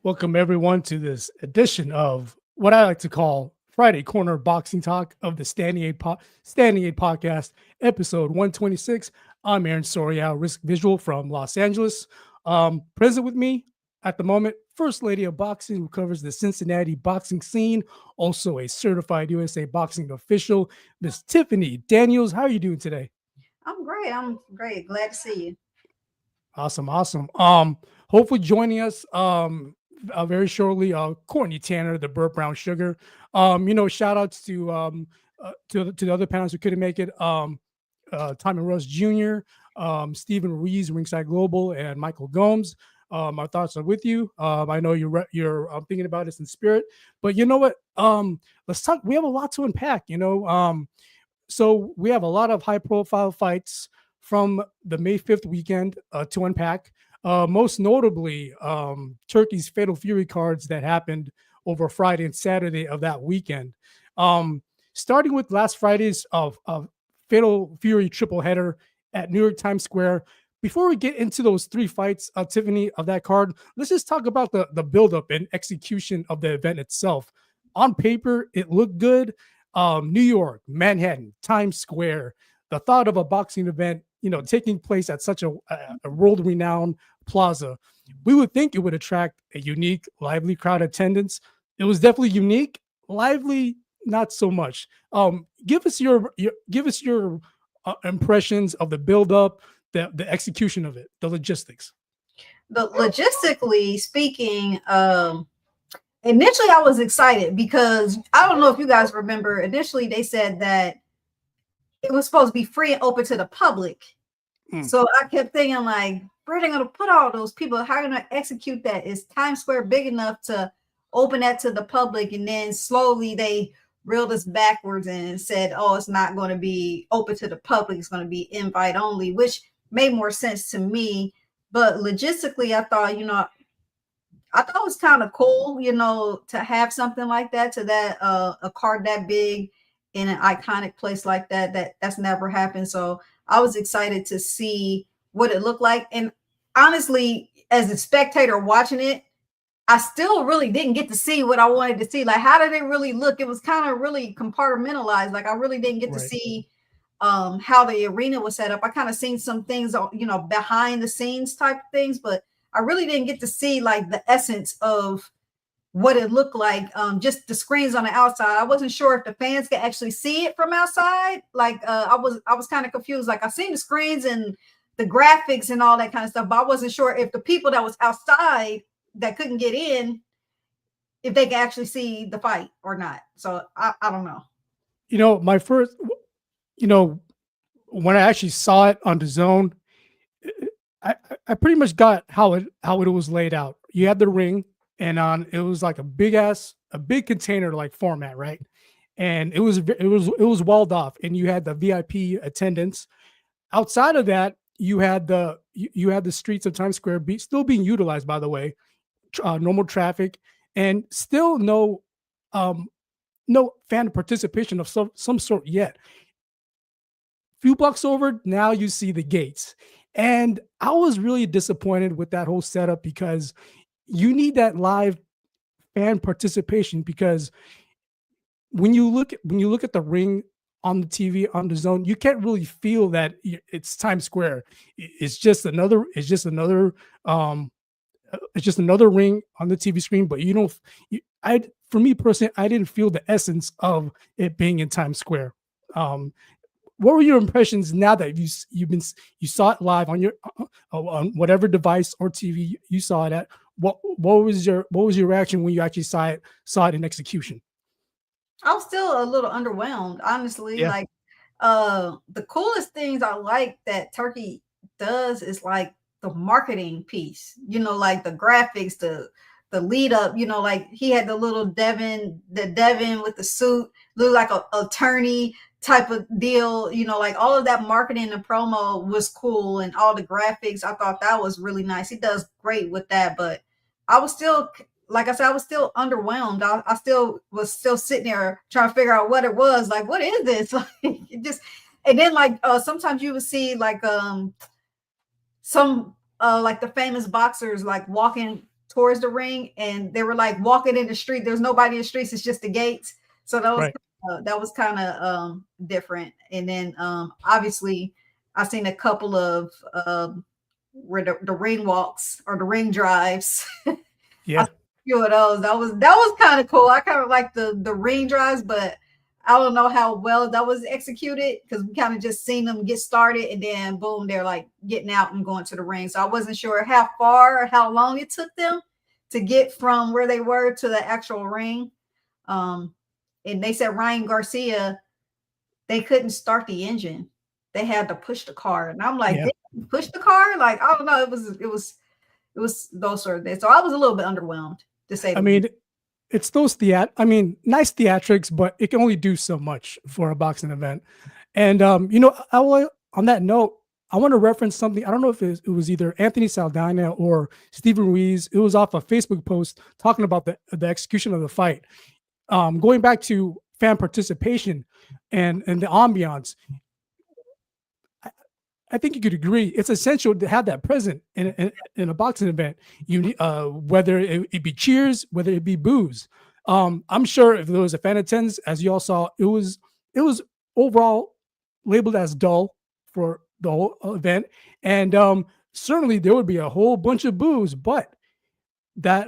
Welcome everyone to this edition of what I like to call Friday Corner Boxing Talk of the Standing 8 Podcast, episode 126. I'm Aaron Sorial, Risk Visual from Los Angeles. Present with me at the moment, First Lady of Boxing, who covers the Cincinnati boxing scene, also a certified USA boxing official, Miss Tiffany Daniels. How are you doing today? I'm great. I'm great. Glad to see you. Awesome. Hopefully joining us very shortly, Courtney Tanner, the Burt Brown Sugar. Shout outs to the other panels who couldn't make it. Tommy Russ Jr., Stephen Ruiz, Ringside Global, and Michael Gomes. Our thoughts are with you. I know you're thinking about this in spirit, but you know what? Let's talk. We have a lot to unpack. So we have a lot of high profile fights from the May 5th weekend to unpack. Most notably, Turkey's Fatal Fury cards that happened over Friday and Saturday of that weekend. Starting with last Friday's of Fatal Fury tripleheader at New York Times Square. Before we get into those three fights, Tiffany, of that card, let's just talk about the buildup and execution of the event itself. On paper, it looked good. New York, Manhattan, Times Square, the thought of a boxing event, taking place at such a world-renowned plaza, we would think it would attract a unique, lively crowd attendance. It was definitely unique, lively, not so much. Give us your impressions of the build-up, the execution of it, the logistics. But logistically speaking, initially I was excited because I don't know if you guys remember. Initially, they said that it was supposed to be free and open to the public. So I kept thinking, like, where are they going to put all those people? How are they going to execute that? Is Times Square big enough to open that to the public? And then slowly they reeled us backwards and said, oh, it's not going to be open to the public. It's going to be invite only, which made more sense to me. But logistically, I thought it was kind of cool, to have something like that, a card that big in an iconic place like that's never happened. So I was excited to see what it looked like. And honestly, as a spectator watching it, I still really didn't get to see what I wanted to see. Like, how did it really look? It was kind of really compartmentalized. Like, I really didn't get to see how the arena was set up. I kind of seen some things, behind the scenes type of things, but I really didn't get to see like the essence of what it looked like. Just the screens on the outside. I wasn't sure if the fans could actually see it from outside. Like, I was kind of confused. Like, I seen the screens and the graphics and all that kind of stuff, but I wasn't sure if the people that was outside that couldn't get in, if they could actually see the fight or not. So I don't know. My first, when I actually saw it on the zone, I pretty much got how it was laid out. You had the ring, and it was like a big container like format, right? And it was walled off, and you had the VIP attendance. Outside of that, you had the streets of Times Square still being utilized, by the way, normal traffic, and still no fan participation of some sort yet. Few blocks over, now you see the gates. And I was really disappointed with that whole setup because you need that live fan participation, because when you look at the ring on the TV on the zone, you can't really feel that it's Times Square. It's just another ring on the TV screen. But for me personally, I didn't feel the essence of it being in Times Square. What were your impressions now that you saw it live on whatever device or TV you saw it at? What was your reaction when you actually saw it in execution? I was still a little underwhelmed, honestly. Yeah. Like, the coolest things I like that Turkey does is like the marketing piece, like the graphics, the lead up, like he had the little Devin with the suit, looked like a attorney type of deal, like all of that marketing and promo was cool, and all the graphics, I thought that was really nice. He does great with that, but I was still, like I said, I was still underwhelmed. I still was sitting there trying to figure out what it was. Like, what is this? Like, it just, and then like sometimes you would see like some like the famous boxers like walking towards the ring, and they were like walking in the street. There's nobody in the streets. It's just the gates. So that was kind of different. And then obviously I've seen a couple of where the ring walks or the ring drives. Yeah. A few of those. That was kind of cool. I kind of like the ring drives, but I don't know how well that was executed because we kind of just seen them get started and then boom, they're like getting out and going to the ring. So I wasn't sure how far or how long it took them to get from where they were to the actual ring. And they said Ryan Garcia, they couldn't start the engine. They had to push the car. And I'm like, push the car? Like, I don't know. It was those sort of things. So I was a little bit underwhelmed to say. I mean, it's those nice theatrics, but it can only do so much for a boxing event. And on that note, I want to reference something. I don't know if it was either Anthony Saldana or Stephen Ruiz. It was off a Facebook post talking about the execution of the fight. Going back to fan participation and the ambiance, I think you could agree it's essential to have that present in a boxing event. You need, whether it be cheers, whether it be boos. I'm sure if there was a fan attendance, as you all saw, it was overall labeled as dull for the whole event, and certainly there would be a whole bunch of boos. But that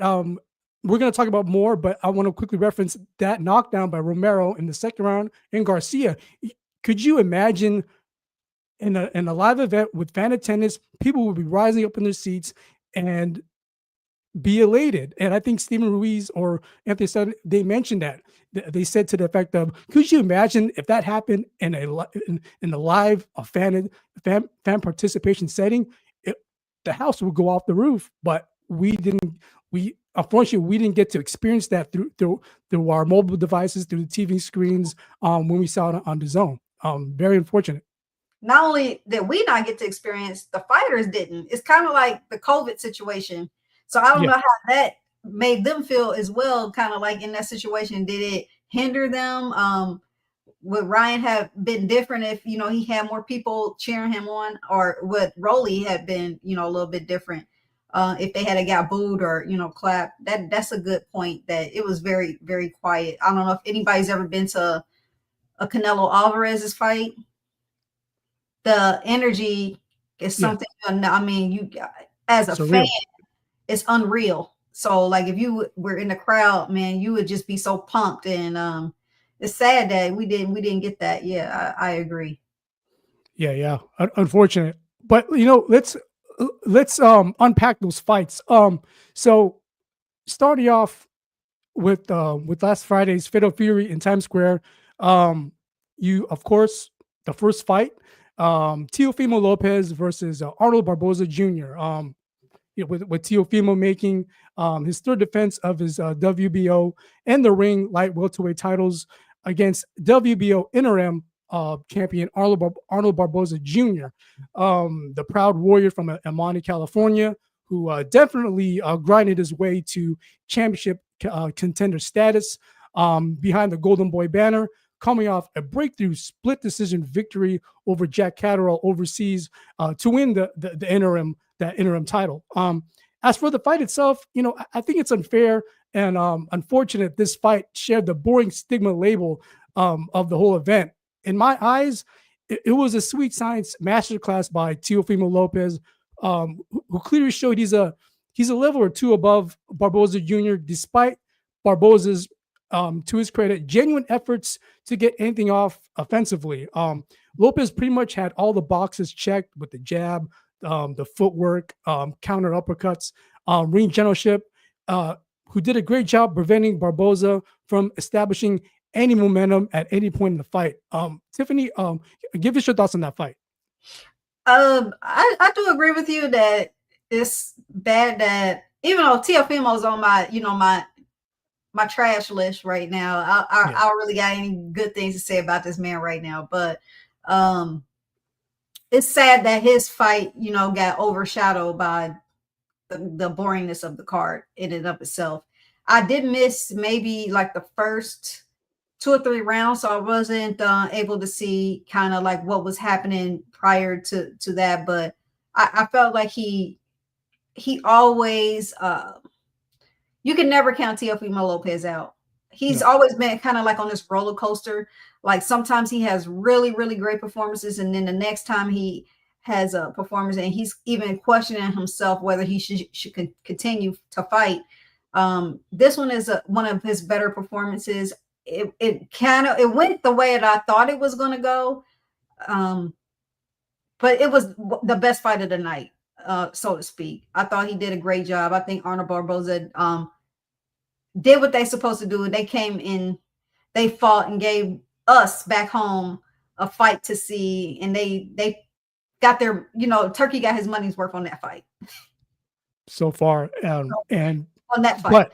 we're going to talk about more. But I want to quickly reference that knockdown by Romero in the second round and Garcia. Could you imagine? In a live event with fan attendance, people will be rising up in their seats and be elated. And I think Stephen Ruiz or Anthony said they mentioned that. They said to the effect of, "Could you imagine if that happened in a live fan participation setting? The house would go off the roof." But we didn't. Unfortunately, we didn't get to experience that through our mobile devices, through the TV screens when we saw it on the zone. Very unfortunate. Not only did we not get to experience, the fighters didn't. It's kind of like the COVID situation. So I don't know how that made them feel as well, kind of like in that situation. Did it hinder them? Would Ryan have been different if, he had more people cheering him on, or would Rolly have been, a little bit different if they had got booed or, clapped? That's a good point, that it was very, very quiet. I don't know if anybody's ever been to a Canelo Alvarez's fight. The energy is something. I mean, you as a fan, it's unreal. So, like, if you were in the crowd, man, you would just be so pumped. And it's sad that we didn't get that. Yeah, I agree. Yeah. Unfortunate, but let's unpack those fights. So starting off with last Friday's Fatal Fury in Times Square. Of course, the first fight. Teofimo Lopez versus Arnold Barboza Jr. With Teofimo making his third defense of his WBO and the ring light welterweight titles against WBO interim champion Arnold Barboza Jr., the proud warrior from Amani, California, who definitely grinded his way to championship contender status behind the Golden Boy banner, coming off a breakthrough split decision victory over Jack Catterall overseas to win the interim title. As for the fight itself, I think it's unfair and unfortunate this fight shared the boring stigma label of the whole event. In my eyes, it was a sweet science masterclass by Teofimo Lopez, who clearly showed he's a level or two above Barboza Jr., despite Barboza's, to his credit, genuine efforts to get anything off offensively. Lopez pretty much had all the boxes checked with the jab, the footwork, counter uppercuts, ring generalship, who did a great job preventing Barboza from establishing any momentum at any point in the fight. Tiffany, give us your thoughts on that fight. I do agree with you that it's bad that, even though Teofimo's on my trash list right now, I don't really got any good things to say about this man right now. But it's sad that his fight, got overshadowed by the boringness of the card in and of itself. I did miss maybe like the first 2 or 3 rounds, so I wasn't able to see kind of like what was happening prior to that. But I felt like he always you can never count Teofimo Lopez out. He's No. always been kind of like on this roller coaster. Like sometimes he has really, really great performances, and then the next time he has a performance, and he's even questioning himself whether he should continue to fight. This one is one of his better performances. It went the way that I thought it was going to go, but it was the best fight of the night, so to speak. I thought he did a great job. I think Arnold Barboza did what they supposed to do. They came in, they fought and gave us back home a fight to see, and they got their, Turkey got his money's worth on that fight. So far, and on that fight. But,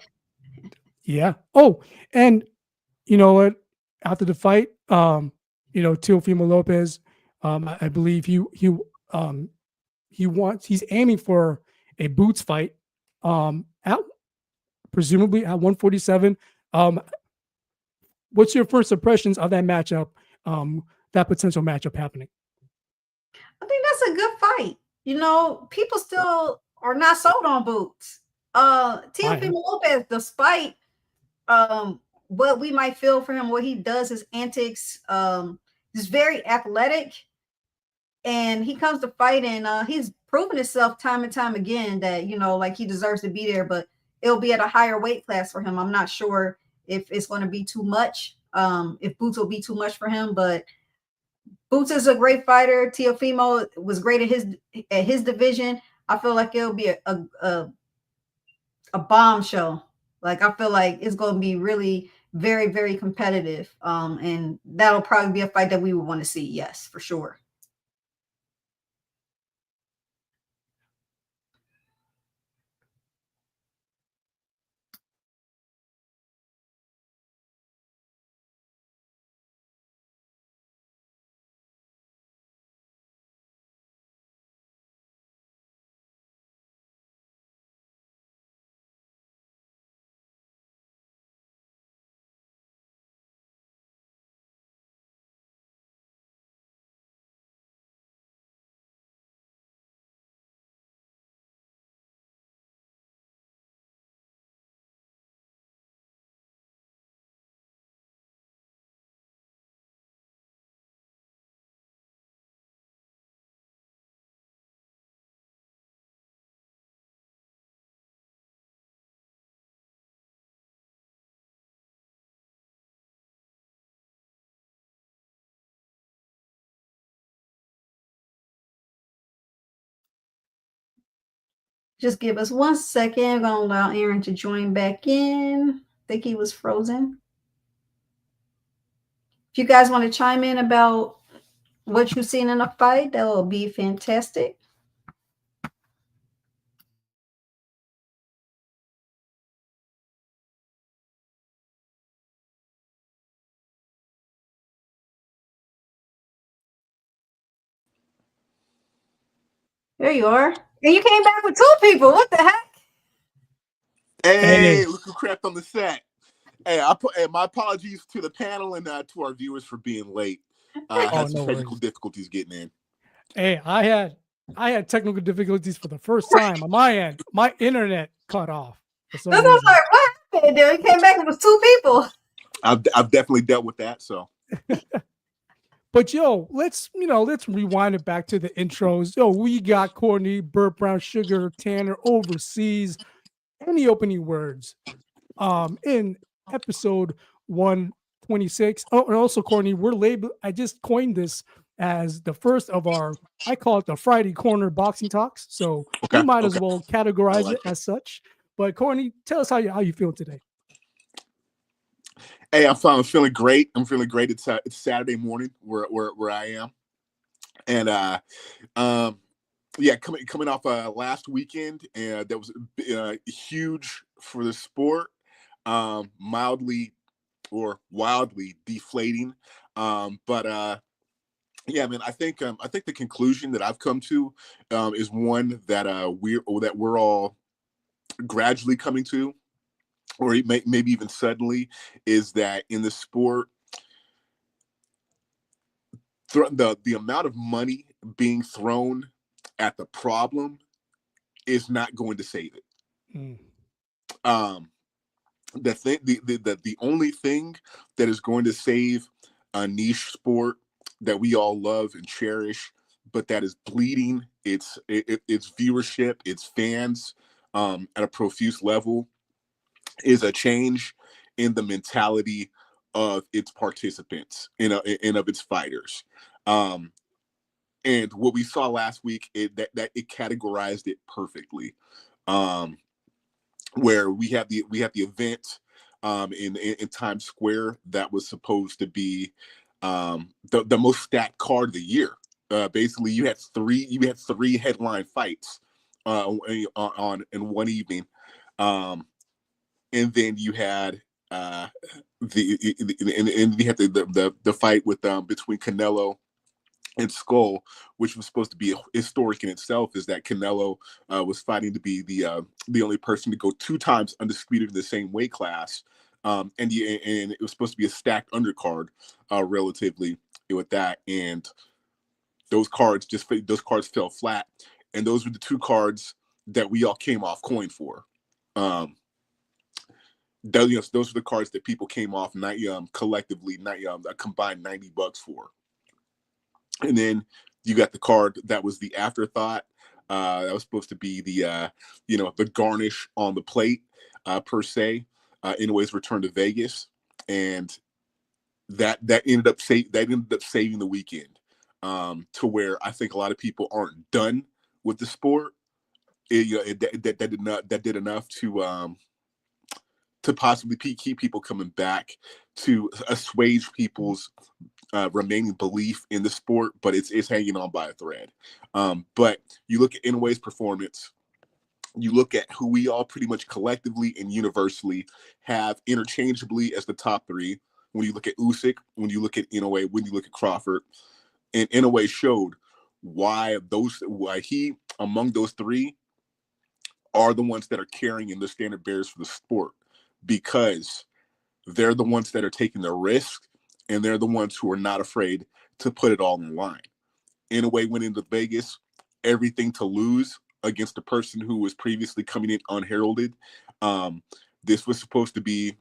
yeah. Oh, and you know what? After the fight, Teofimo Lopez, I believe he's aiming for a boots fight, presumably at 147. What's your first impressions of that matchup? That potential matchup happening? I think that's a good fight. People still are not sold on boots. Teofimo Lopez, despite what we might feel for him, what he does, his antics, is very athletic, and he comes to fight, and he's proven himself time and time again that like he deserves to be there, but it'll be at a higher weight class for him. I'm not sure if it's going to be too much, if boots will be too much for him, but Boots is a great fighter. Teofimo was great at his division. I feel like it'll be a bombshell. Like I feel like it's going to be really very, very competitive. And that'll probably be a fight that we would want to see. Yes, for sure. Just give us 1 second. I'm going to allow Aaron to join back in. I think he was frozen. If you guys want to chime in about what you've seen in a fight, that will be fantastic. There you are. And you came back with 2 people. What the heck? Hey, look who crept on the set. Hey, my apologies to the panel and to our viewers for being late. Had some technical difficulties getting in. Hey, I had technical difficulties for the first time on my end. My internet cut off. I was like, what happened? He came back and it was 2 people. I've definitely dealt with that. So, but let's rewind it back to the intros. We got Courtney, Burt Brown Sugar, Tanner overseas. Any opening words? In episode 126. Oh, and also Courtney, we're labeled. I just coined this as the first of I call it the Friday Corner Boxing Talks. So we might as well categorize it as such. But Courtney, tell us how you feel today. Hey, I'm feeling great. I'm feeling great. It's Saturday morning where I am, and coming off last weekend, and that was huge for the sport. Mildly or wildly deflating, but yeah, man. I think the conclusion that I've come to is one that we're all gradually coming to, or maybe even suddenly, is that in the sport, the amount of money being thrown at the problem is not going to save it. the only thing that is going to save a niche sport that we all love and cherish, but that is bleeding its viewership, its fans, at a profuse level, is a change in the mentality of its participants and of its fighters. Um, and what we saw last week, that it categorized it perfectly. Um, where we have the event in Times Square that was supposed to be the most stacked card of the year. Basically, you had three headline fights on in one evening, and then you had and you had the fight with between Canelo and Skull, which was supposed to be historic in itself, is that Canelo was fighting to be the only person to go 2 times undisputed in the same weight class, and it was supposed to be a stacked undercard, relatively with that, and those cards fell flat, and those were the 2 cards that we all came off coin for. Those were the cards that people came off collectively, a combined $90 for. And then you got the card that was the afterthought. That was supposed to be the garnish on the plate, per se. Inoue's return to Vegas, and that ended up saving the weekend, to where I think a lot of people aren't done with the sport. That did enough to possibly keep people coming back, to assuage people's remaining belief in the sport, but it's hanging on by a thread. But you look at Inoue's performance, you look at who we all pretty much collectively and universally have interchangeably as the top 3. When you look at Usyk, when you look at Inoue, when you look at Crawford, and Inoue showed why he, among those 3, are the ones that are carrying in the standard bearers for the sport, because they're the ones that are taking the risk, and they're the ones who are not afraid to put it all in line. Inoue went into Vegas, everything to lose against a person who was previously coming in unheralded. This was supposed to be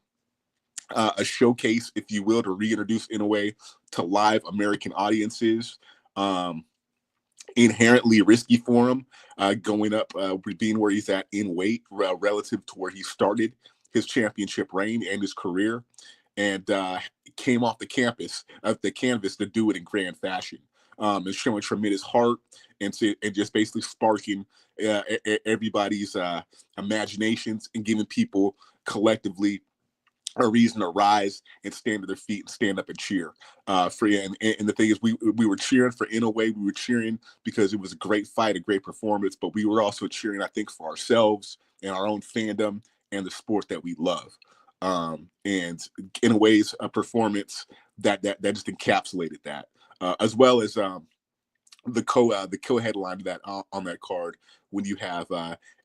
a showcase, if you will, to reintroduce Inoue to live American audiences. Inherently risky for him, going up, being where he's at in weight, relative to where he started his championship reign and his career, and came off the canvas to do it in grand fashion, and showing tremendous heart, and just basically sparking everybody's imaginations, and giving people collectively a reason to rise and stand to their feet and stand up and cheer for you. And the thing is, we were cheering for Inoue. We were cheering because it was a great fight, a great performance, but we were also cheering, I think, for ourselves and our own fandom and the sport that we love. And Inoue's performance that just encapsulated that, as well as the co-headline that on that card, when you have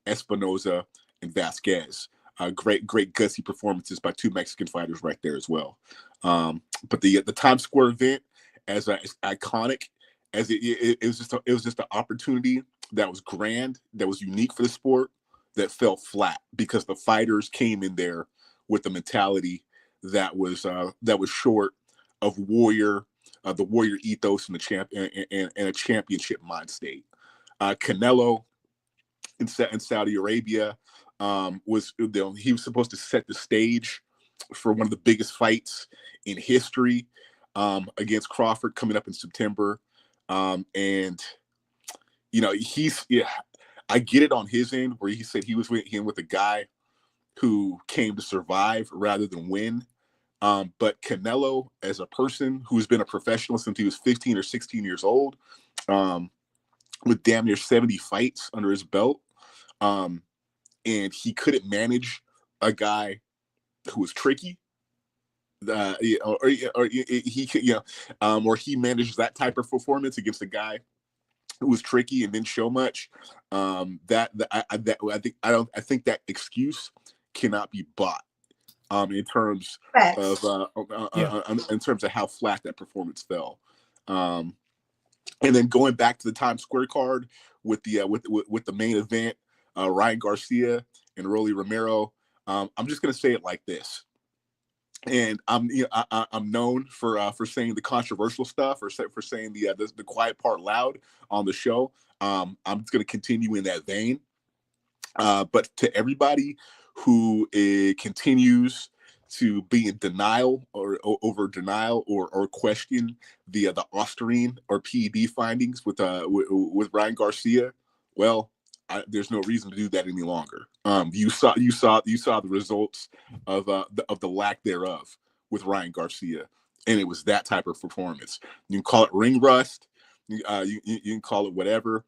Espinoza and Vasquez. Great gutsy performances by 2 Mexican fighters right there as well. But the Times Square event, as iconic as it was just an opportunity that was grand, that was unique for the sport, that fell flat because the fighters came in there with a mentality that was short of the warrior ethos and and a championship mind state. Canelo in Saudi Arabia, he was supposed to set the stage for one of the biggest fights in history, against Crawford, coming up in September. And I get it on his end, where he said he was with a guy who came to survive rather than win. But Canelo, as a person who's been a professional since he was 15 or 16 years old, with damn near 70 fights under his belt, and he couldn't manage a guy who was tricky, or he managed that type of performance against a guy who was tricky and didn't show much. I think that excuse cannot be bought, in terms Facts. of Yeah. in terms of how flat that performance fell. And then going back to the Times Square card with the main event, Ryan Garcia and Rolly Romero, I'm just gonna say it like this. And I'm known for saying the controversial stuff, or for saying the quiet part loud on the show. I'm just going to continue in that vein. But to everybody who continues to be in denial or over denial or question the Oscarine or PED findings with Ryan Garcia, well, there's no reason to do that any longer. You saw the results of the lack thereof with Ryan Garcia, and it was that type of performance. You can call it ring rust, you can call it whatever.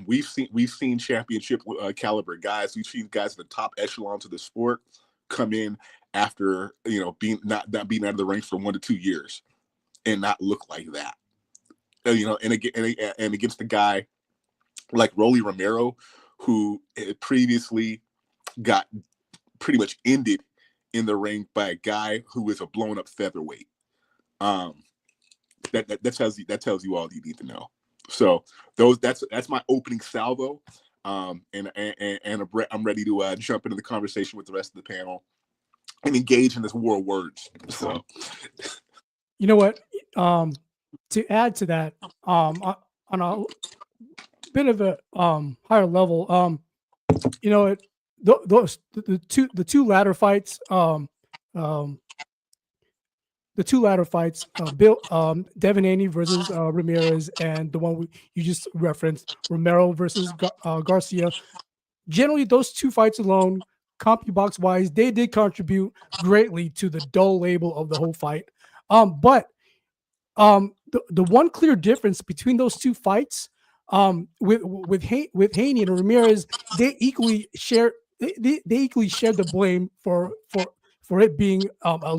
We've seen championship caliber guys. We've seen guys at the top echelons of the sport come in after being not being out of the ring for 1 to 2 years and not look like that. And against a guy like Rolly Romero, who previously got pretty much ended in the ring by a guy who is a blown up featherweight. That tells you all you need to know. So that's my opening salvo. And I'm ready to jump into the conversation with the rest of the panel and engage in this war of words. So, you know what? To add to that, on a bit of a higher level, the two ladder fights, Devin Haney versus Ramirez, and the one you just referenced, Romero versus Garcia. Generally, those two fights alone, CompuBox wise, they did contribute greatly to the dull label of the whole fight. But the one clear difference between those two fights, with Haney and Ramirez, they equally share the blame for it being a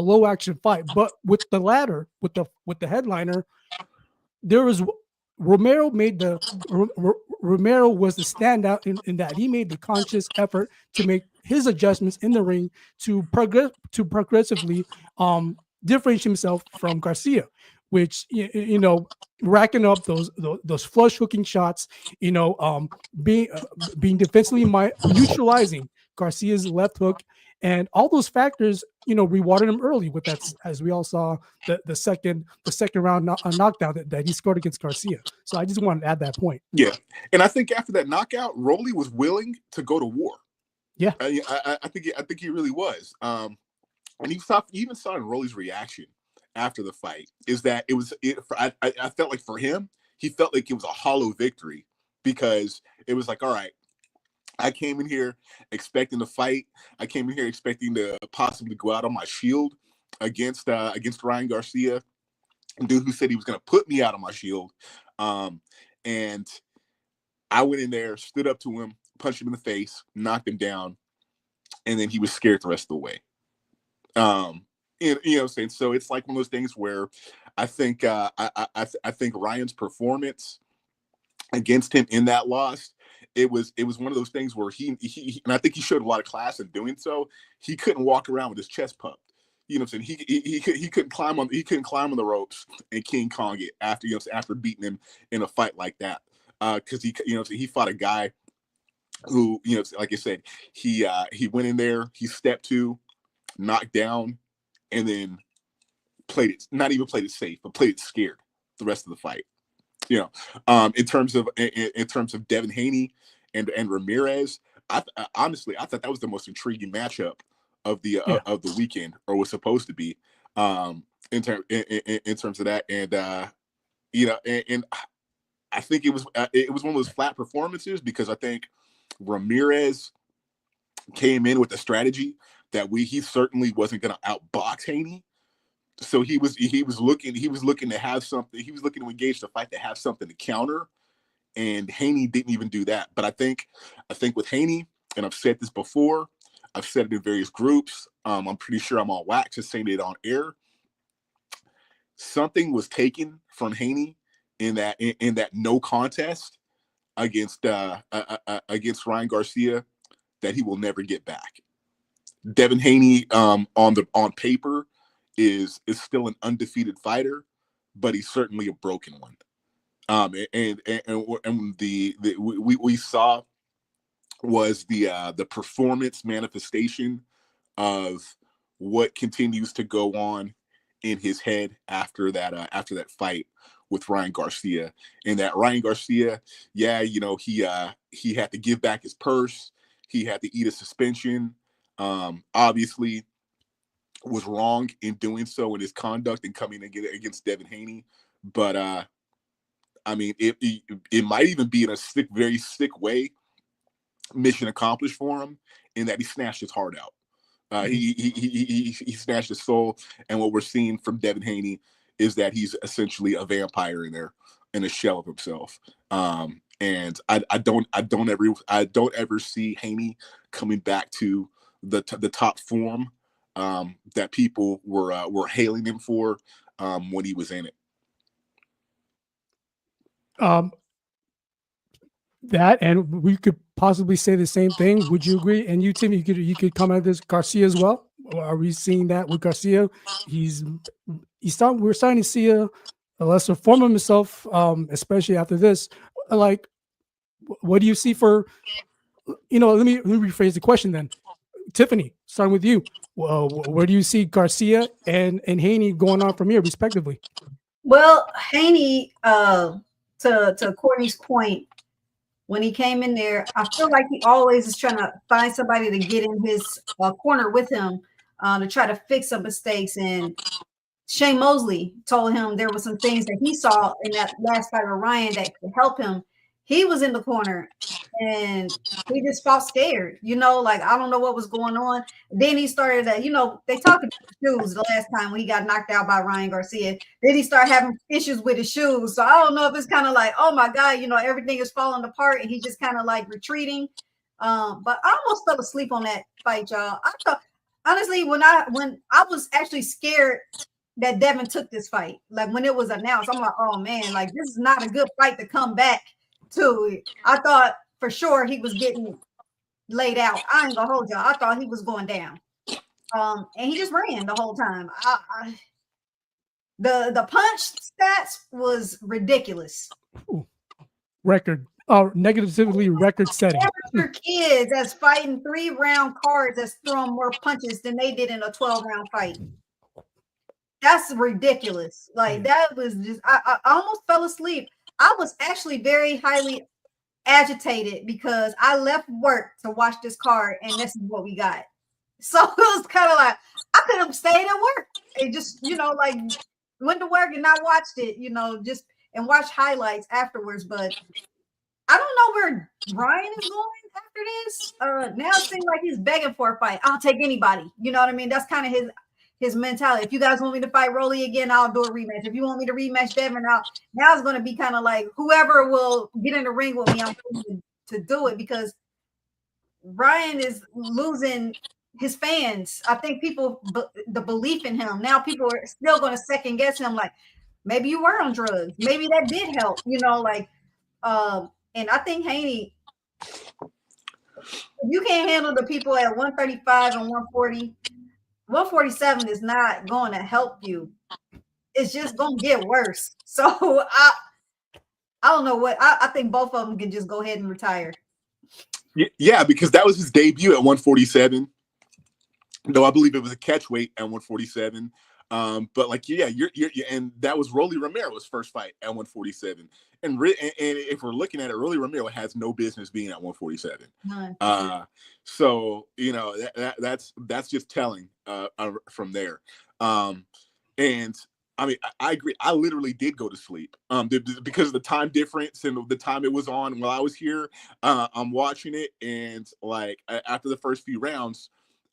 low action fight. But with the latter, with the headliner, there was Romero was the standout in that he made the conscious effort to make his adjustments in the ring to progressively differentiate himself from Garcia, which racking up those flush hooking shots, being defensively neutralizing Garcia's left hook, and all those factors, rewarded him early with that, as we all saw the second round knockdown that he scored against Garcia. So I just wanted to add that point. Yeah, and I think after that knockout, Rolly was willing to go to war. Yeah, I think he really was. And you even saw in Rolly's reaction after the fight is that I felt like for him, he felt like it was a hollow victory, because it was like, all right, I came in here expecting to fight. I came in here expecting to possibly go out on my shield against Ryan Garcia, a dude who said he was going to put me out on my shield. And I went in there, stood up to him, punched him in the face, knocked him down, and then he was scared the rest of the way. So it's like one of those things where I think I think Ryan's performance against him in that loss, it was one of those things where he and I think he showed a lot of class in doing so. He couldn't walk around with his chest pumped. He couldn't climb on the ropes and King Kong it after beating him in a fight like that, because he fought a guy who, like I said, he went in there, he stepped to, knocked down, and then not even played it safe, but played it scared the rest of the fight. In terms of Devin Haney and Ramirez, honestly, I thought that was the most intriguing matchup of the weekend, or was supposed to be, in terms of that. And and I think it was one of those flat performances, because I think Ramirez came in with a strategy that he certainly wasn't going to outbox Haney. So he was looking to have something. He was looking to engage the fight to have something to counter, and Haney didn't even do that. But I think with Haney, and I've said this before, I've said it in various groups. I'm pretty sure I'm on wax just saying it on air. Something was taken from Haney in that no contest against Ryan Garcia that he will never get back. Devin Haney, on paper, is still an undefeated fighter, but he's certainly a broken one. We saw was the performance manifestation of what continues to go on in his head after that fight with Ryan Garcia. And that Ryan Garcia, yeah, you know, he had to give back his purse. He had to eat a suspension. Obviously was wrong in doing so in his conduct and coming against Devin Haney. But I mean, it might even be in a very sick way mission accomplished for him in that he snatched his heart out. He snatched his soul, and what we're seeing from Devin Haney is that he's essentially a vampire in there, in a shell of himself. And I don't ever see Haney coming back to the top form that people were hailing him for when he was in it. That, and we could possibly say the same thing. Would you agree? And you, Tim, you could comment on this Garcia as well. Are we seeing that with Garcia? We're starting to see a lesser form of himself, especially after this. Like, what do you see for? You know, let me rephrase the question then. Tiffany, starting with you. Where do you see Garcia and Haney going on from here, respectively? Well, Haney, to Courtney's point, when he came in there, I feel like he always is trying to find somebody to get in his corner with him to try to fix some mistakes. And Shane Mosley told him there were some things that he saw in that last fight with Ryan that could help him. He was in the corner and he just felt scared, you know, like, I don't know what was going on. Then he started to, you know, they talked about the shoes the last time when he got knocked out by Ryan Garcia. Then he started having issues with his shoes. So I don't know if it's kind of like, oh my God, you know, everything is falling apart and he's just kind of like retreating. But I almost fell asleep on that fight, y'all. I thought, honestly, when I was actually scared that Devin took this fight, like when it was announced, I'm like, oh man, like this is not a good fight to come back to. I thought for sure he was getting laid out. I ain't gonna hold y'all. I thought he was going down. And he just ran the whole time. The punch stats was ridiculous. Ooh. Record. Negatively record setting. Amateur kids that's fighting 3-round cards that's throwing more punches than they did in a 12-round fight. That's ridiculous. Like that was just, I almost fell asleep. I was actually very highly agitated because I left work to watch this card and this is what we got. So it was kind of like, I could have stayed at work and just, you know, like went to work and not watched it, you know, just and watch highlights afterwards. But I don't know where Ryan is going after this. Now it seems like he's begging for a fight. I'll take anybody. You know what I mean? That's kind of his mentality. If you guys want me to fight Rolly again, I'll do a rematch. If you want me to rematch Devin, now it's going to be kind of like whoever will get in the ring with me, I'm going to do it because Ryan is losing his fans. I think people, the belief in him. Now people are still going to second guess him. Like maybe you were on drugs. Maybe that did help. You know, like, and I think Haney, if you can't handle the people at 135 and 140. 147 is not going to help you. It's just going to get worse. So I don't know what I think both of them can just go ahead and retire. Yeah, because that was his debut at 147. No, I believe it was a catch weight at 147. But like, yeah, you're and that was Rolly Romero's first fight at 147. And if we're looking at it, Rolly Romero has no business being at 147. None. So you know that's just telling from there. And I mean, I agree. I literally did go to sleep because of the time difference and the time it was on while I was here. I'm watching it, and like after the first few rounds,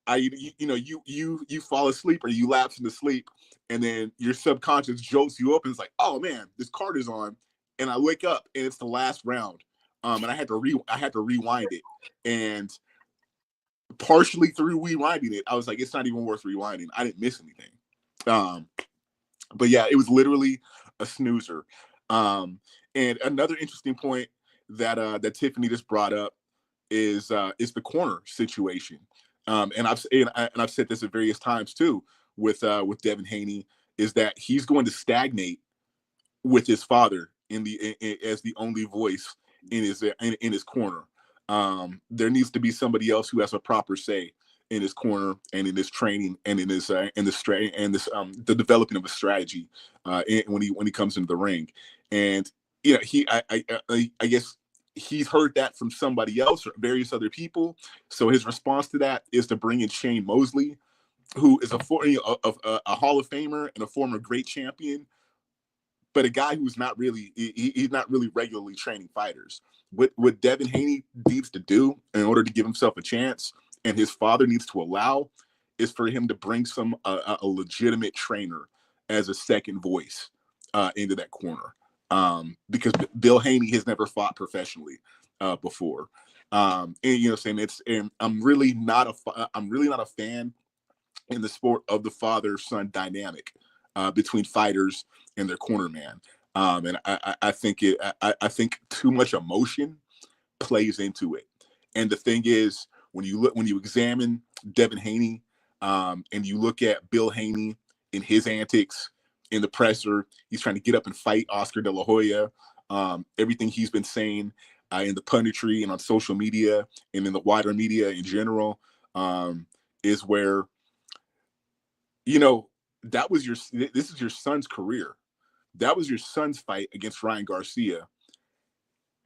you fall asleep or you lapse into sleep, and then your subconscious jolts you up, and it's like, oh man, this card is on, and I wake up and it's the last round, and I had to rewind it, and partially through rewinding it, I was like, it's not even worth rewinding. I didn't miss anything. But yeah, it was literally a snoozer. And another interesting point that Tiffany just brought up is the corner situation. And I've said this at various times too with Devin Haney, is that he's going to stagnate with his father as the only voice in his corner. there needs to be somebody else who has a proper say in his corner and in his training and in his the developing of a strategy when he comes into the ring. And I guess he's heard that from somebody else or various other people. So his response to that is to bring in Shane Mosley, who is a Hall of Famer and a former great champion, but a guy who's not really he's not really regularly training fighters. What Devin Haney needs to do in order to give himself a chance, and his father needs to allow, is for him to bring a legitimate trainer as a second voice into that corner. Because Bill Haney has never fought professionally before. And and I'm really not a fan in the sport of the father-son dynamic between fighters and their corner man. And I think too much emotion plays into it. And the thing is, when you examine Devin Haney and you look at Bill Haney in his antics in the presser, he's trying to get up and fight Oscar De La Hoya. Everything he's been saying in the punditry and on social media and in the wider media in general is where, this is your son's career. That was your son's fight against Ryan Garcia.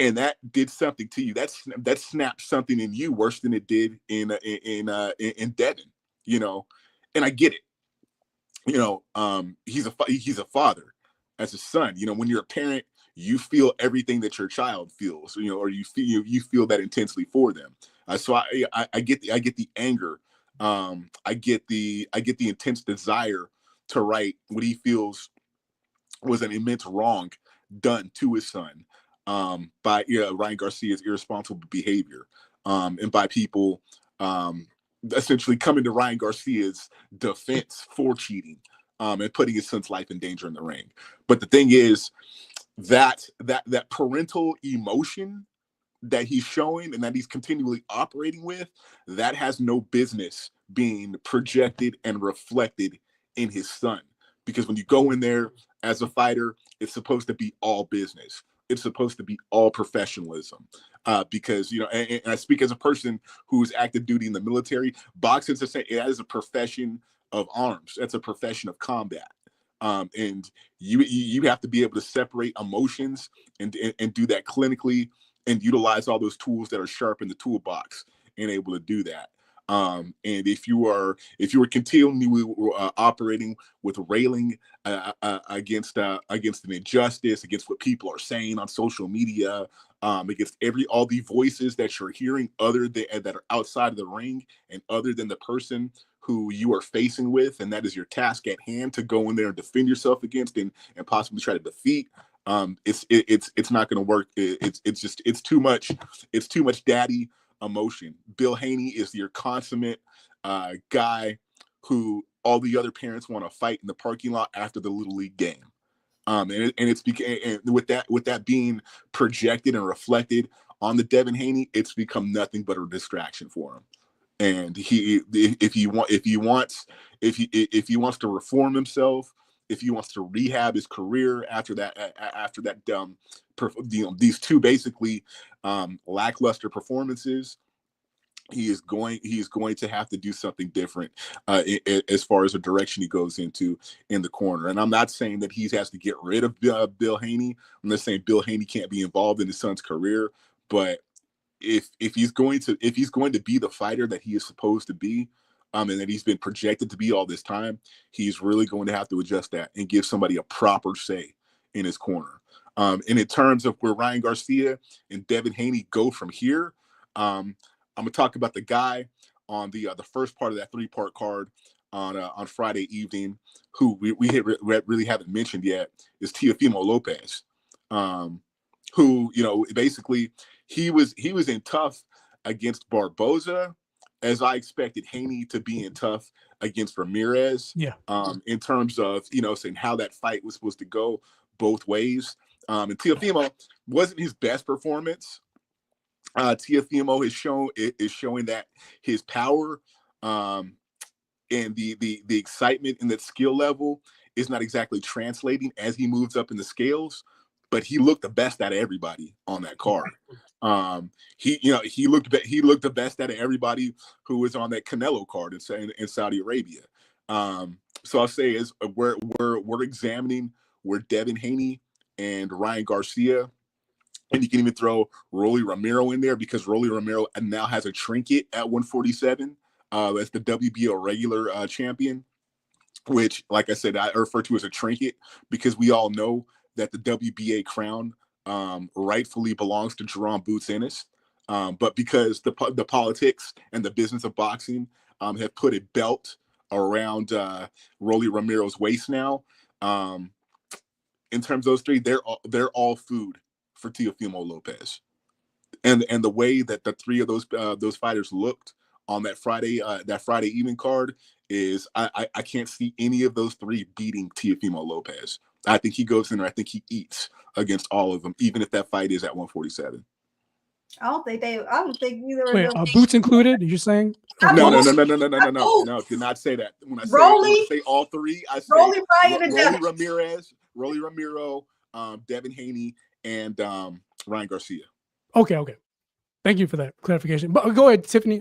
And that did something to you. That snapped something in you worse than it did in Devin, and I get it. He's a father as a son. When you're a parent, you feel everything that your child feels, or you feel that intensely for them. So I get the anger. I get the intense desire to right what he feels was an immense wrong done to his son by Ryan Garcia's irresponsible behavior, and by people essentially coming to Ryan Garcia's defense for cheating and putting his son's life in danger in the ring. But the thing is that parental emotion that he's showing and that he's continually operating with, that has no business being projected and reflected in his son. Because when you go in there as a fighter, it's supposed to be all business. It's supposed to be all professionalism. Because, and I speak as a person who's active duty in the military, boxing is a profession of arms. That's a profession of combat. And you have to be able to separate emotions and do that clinically and utilize all those tools that are sharp in the toolbox and able to do that. And if you are continually operating with railing against an injustice, against what people are saying on social media, against all the voices that you're hearing that are outside of the ring and other than the person who you are facing with, and that is your task at hand to go in there and defend yourself against and possibly try to defeat. It's not going to work. It's too much. It's too much daddy emotion. Bill Haney is your consummate guy who all the other parents want to fight in the parking lot after the Little League game. And with that being projected and reflected on the Devin Haney, it's become nothing but a distraction for him. And if he wants to reform himself, if he wants to rehab his career after that these two basically lackluster performances, he is going to have to do something different as far as the direction he goes into in the corner. And I'm not saying that he has to get rid of Bill Haney. I'm not saying Bill Haney can't be involved in his son's career, but if he's going to be the fighter that he is supposed to be, and that he's been projected to be all this time, he's really going to have to adjust that and give somebody a proper say in his corner. And in terms of where Ryan Garcia and Devin Haney go from here, I'm going to talk about the guy on the first part of that 3-part card on Friday evening, who we really haven't mentioned yet, is Teofimo Lopez, who basically he was in tough against Barboza, as I expected Haney to be in tough against Ramirez. Yeah. In terms of saying how that fight was supposed to go both ways. And Teofimo wasn't his best performance. Teofimo is showing that his power and the excitement and that skill level is not exactly translating as he moves up in the scales. but he looked the best out of everybody on that card. He looked the best out of everybody who was on that Canelo card in Saudi Arabia. So I'll say is we're examining where Devin Haney and Ryan Garcia, and you can even throw Rolly Romero in there because Rolly Romero now has a trinket at 147 as the WBO regular champion, which, like I said, I refer to as a trinket because we all know that the WBA crown rightfully belongs to Jerome Boots Ennis. But because the politics and the business of boxing have put a belt around Rolly Romero's waist now, in terms of those three, they're all food for Teofimo Lopez. And the way that the three of those fighters looked on that Friday evening card is I can't see any of those three beating Teofimo Lopez. I think he goes in there. I think he eats against all of them, even if that fight is at 147. I don't think either Wait, of them. Boots included? You're saying? No. Did not say that. When I say all three, I say Rolly, Ryan, Rolly Ramiro, Devin Haney, and Ryan Garcia. Okay. Thank you for that clarification. But go ahead, Tiffany.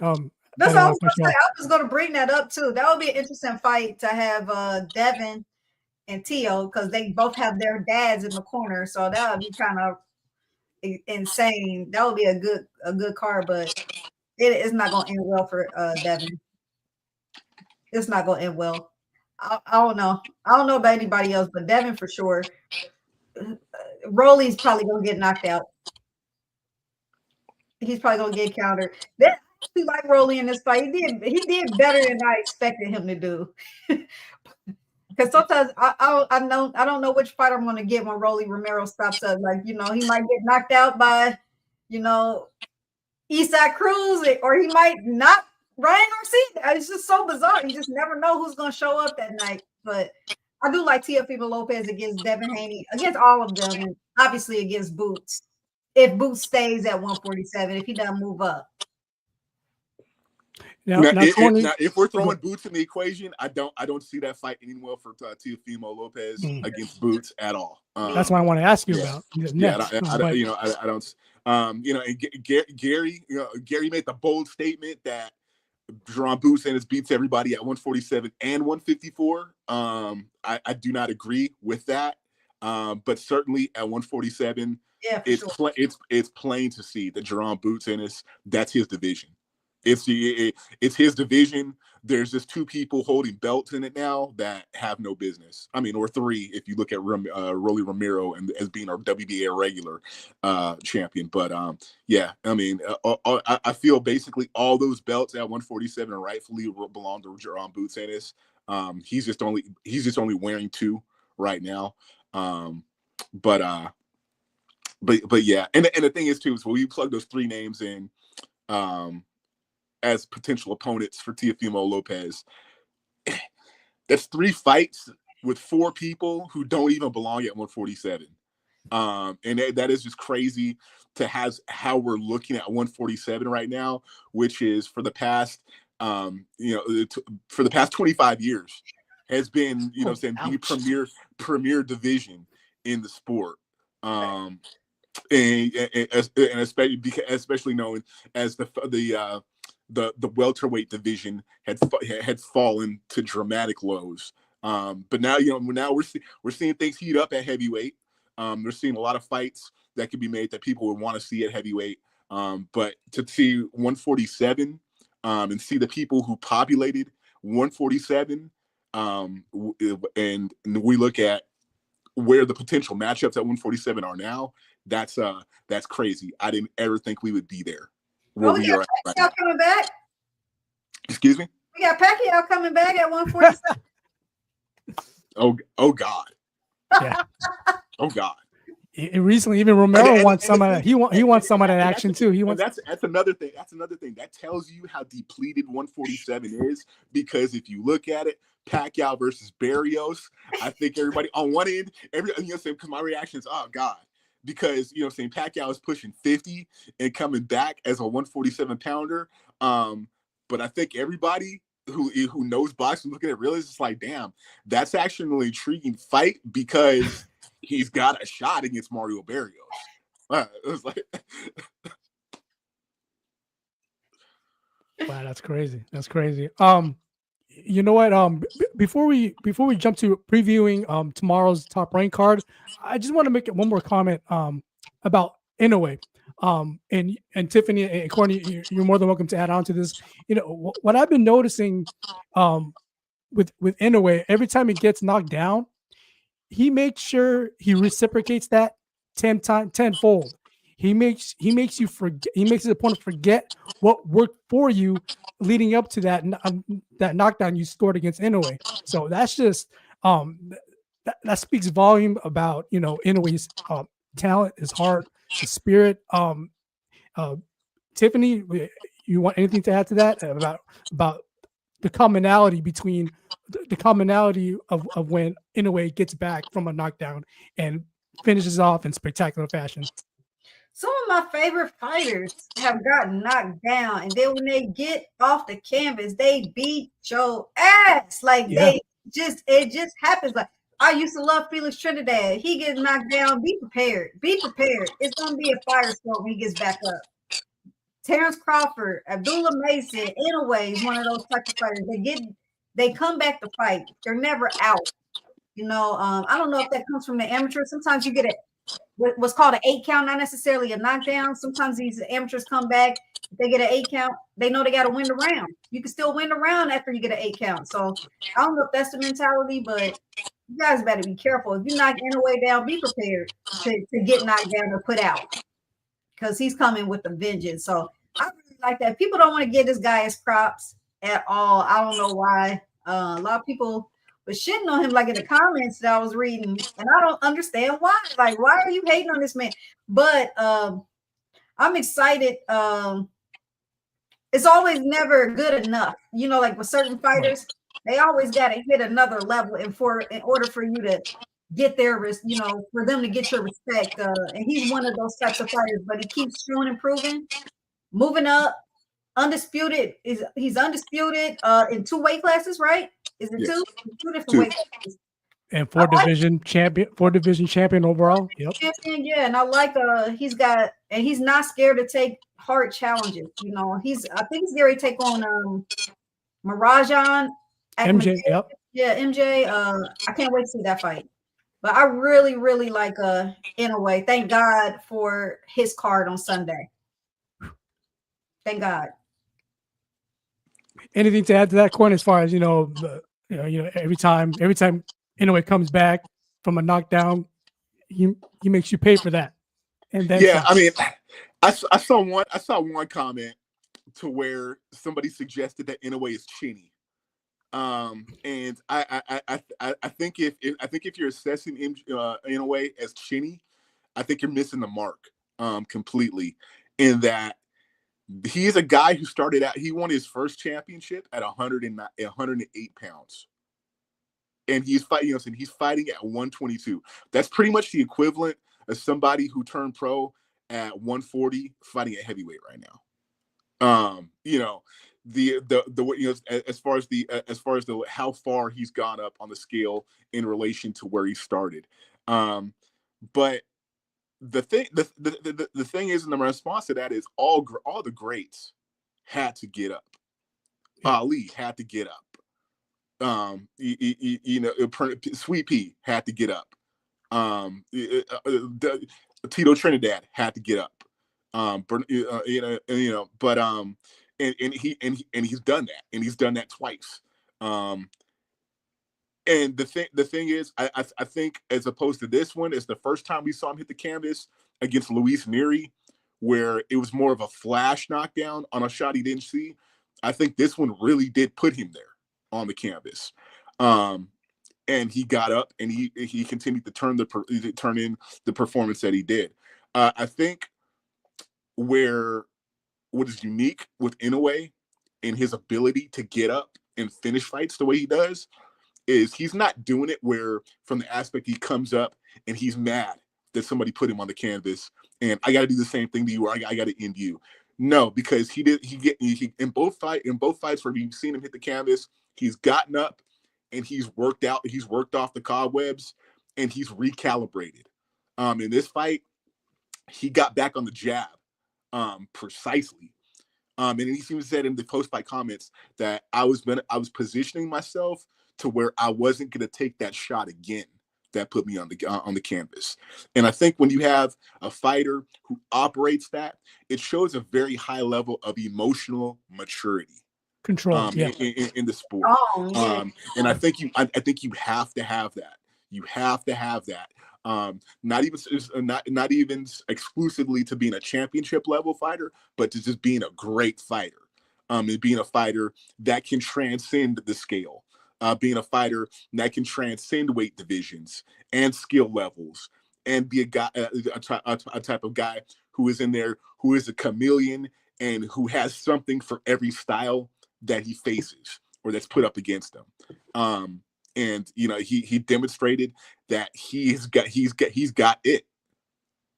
That's what I was going to say. I was going to bring that up too. That would be an interesting fight to have Devin and Tio, because they both have their dads in the corner. So that would be kind of insane. That would be a good card, but it's not going to end well for Devin. It's not going to end well. I don't know. I don't know about anybody else, but Devin for sure. Rolly's probably going to get knocked out. He's probably going to get countered. That actually like Rolly in this fight. He did better than I expected him to do. Because sometimes I don't know which fight I'm going to get when Rolly Romero stops up. Like, he might get knocked out by, Isaac Cruz, or he might not. Ryan Garcia. It's just so bizarre. You just never know who's going to show up that night. But I do like Teofimo Lopez against Devin Haney, against all of them, and obviously against Boots. If Boots stays at 147, if he doesn't move up. Now, if we're throwing Boots in the equation, I don't see that fight ending well for Teofimo Lopez against Boots at all. That's what I want to ask you about. I don't. And Gary made the bold statement that Jerome Boots Ennis beats everybody at 147 and 154. I do not agree with that. But certainly at 147, it's plain to see that Jerome Boots Ennis, that's his division. It's his division. There's just two people holding belts in it now that have no business. I mean, or three if you look at Rolly Romero as being our WBA regular champion. But I mean, I feel basically all those belts at 147 rightfully belong to Jerome Boots Ennis. He's just only wearing two right now. But yeah, and the thing is too, is when you plug those three names in as potential opponents for Teofimo Lopez, that's three fights with four people who don't even belong at 147. And that is just crazy to have how we're looking at 147 right now, which is for the past 25 years has been, the premier division in the sport. And especially knowing as the welterweight division had fallen to dramatic lows. But now we're seeing things heat up at heavyweight. We're seeing a lot of fights that could be made that people would want to see at heavyweight. But to see 147 and see the people who populated 147, and we look at where the potential matchups at 147 are now, that's crazy. I didn't ever think we would be there. Where we are right now. Coming back. Excuse me? We got Pacquiao coming back at 147. Oh God. Yeah. Oh God. Recently, even Romero wants some of that. He wants some of that action too. That's another thing. That's another thing. That tells you how depleted 147 is, because if you look at it, Pacquiao versus Barrios, I think everybody on one end, because my reaction is, oh God. Because Pacquiao is pushing 50 and coming back as a 147 pounder. But I think everybody who knows boxing looking at it really is just like, damn, that's actually an intriguing fight, because he's got a shot against Mario Barrios. It was like, wow, that's crazy. That's crazy. You know what? Before we jump to previewing tomorrow's top rank card, I just want to make one more comment about Inoue. And Tiffany and Courtney, you're more than welcome to add on to this. You know what I've been noticing with Inoue, every time he gets knocked down, he makes sure he reciprocates that tenfold. He makes you forget. He makes it a point to forget what worked for you leading up to that knockdown you scored against Inoue. So that's just that speaks volume about Inoue's talent, his heart, his spirit. Tiffany, you want anything to add to that about the commonality between the commonality of when Inoue gets back from a knockdown and finishes off in spectacular fashion? Some of my favorite fighters have gotten knocked down, and then when they get off the canvas, they beat your ass. Like it just happens. Like I used to love Felix Trinidad. He gets knocked down. Be prepared. Be prepared. It's gonna be a firestorm when he gets back up. Terrence Crawford, Abdullah Mason, Inoue is one of those type of fighters. They come back to fight. They're never out. I don't know if that comes from the amateur. Sometimes you get what's called an 8 count, not necessarily a knockdown. Sometimes these amateurs come back. If they get an 8 count, they know they got to win the round. You can still win the round after you get an 8 count. So I don't know if that's the mentality, but you guys better be careful. If you knock Inoue down, be prepared to get knocked down or put out, because he's coming with a vengeance. So I really like that. People don't want to give this guy his props at all. I don't know why. A lot of people was shitting on him, like in the comments that I was reading, and I don't understand why. Like, why are you hating on this man? But I'm excited. It's always never good enough. Like with certain fighters, they always got to hit another level in order for you to get their, for them to get your respect. And he's one of those types of fighters, but he keeps showing and proving, moving up. Undisputed he's undisputed in 2 weight classes, right? Is it Yes. 2 different weight classes? And 4 division champion overall. Yep. Champion, yeah. And I like he's not scared to take hard challenges. I think he's scary to take on Marajan MJ. Yep. Yeah, MJ. I can't wait to see that fight. But I really, really like Inoue. Thank God for his card on Sunday. Thank God. Anything to add to that, Coin? As far as every time Inoue comes back from a knockdown, he makes you pay for that. And then I mean, I saw one comment to where somebody suggested that Inoue is chinny. And I think if you're assessing Inoue as chinny, I think you're missing the mark completely. In that he is a guy who started out. He won his first championship at 108 pounds, and he's fighting. He's fighting at 122. That's pretty much the equivalent of somebody who turned pro at 140 fighting at heavyweight right now. As far as the how far he's gone up on the scale in relation to where he started. But the thing is, and the response to that is all the greats had to get up. Ali had to get up. Sweet Pea had to get up. Tito Trinidad had to get up. And he's done that, and he's done that twice. And the thing is, I think as opposed to this one, it's the first time we saw him hit the canvas against Luis Nery, where it was more of a flash knockdown on a shot he didn't see. I think this one really did put him there on the canvas. And he got up and he continued to turn in the performance that he did. I think what is unique with Inoue in his ability to get up and finish fights the way he does is he's not doing it where from the aspect he comes up and he's mad that somebody put him on the canvas and I got to do the same thing to you or I got to end you. No, because he in both fights where you've seen him hit the canvas, he's gotten up and he's worked off the cobwebs and he's recalibrated. In this fight, he got back on the jab precisely. And he even said in the post-fight comments that I was positioning myself to where I wasn't going to take that shot again that put me on the canvas. And I think when you have a fighter who operates that, it shows a very high level of emotional maturity. Control, in the sport. Oh, yeah. And I think you have to have that. You have to have that. Not even exclusively to being a championship level fighter, but to just being a great fighter. And being a fighter that can transcend the scale. Being a fighter that can transcend weight divisions and skill levels, and be a guy, a type of guy who is in there, who is a chameleon and who has something for every style that he faces or that's put up against him. And you know, he demonstrated that he's got it.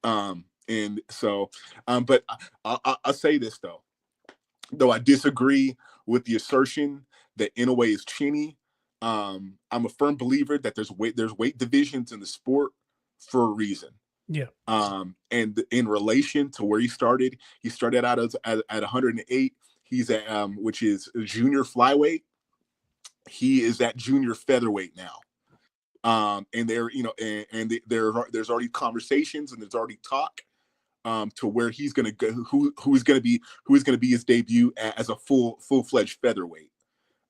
And so, but I'll say this though I disagree with the assertion that Inoue is chinny. I'm a firm believer that there's weight divisions in the sport for a reason. Yeah. And in relation to where he started out at 108. He's at which is junior flyweight. He is at junior featherweight now. And there, you know, and there's already conversations and there's already talk to where he's going to go, who is going to be his debut as a full-fledged featherweight.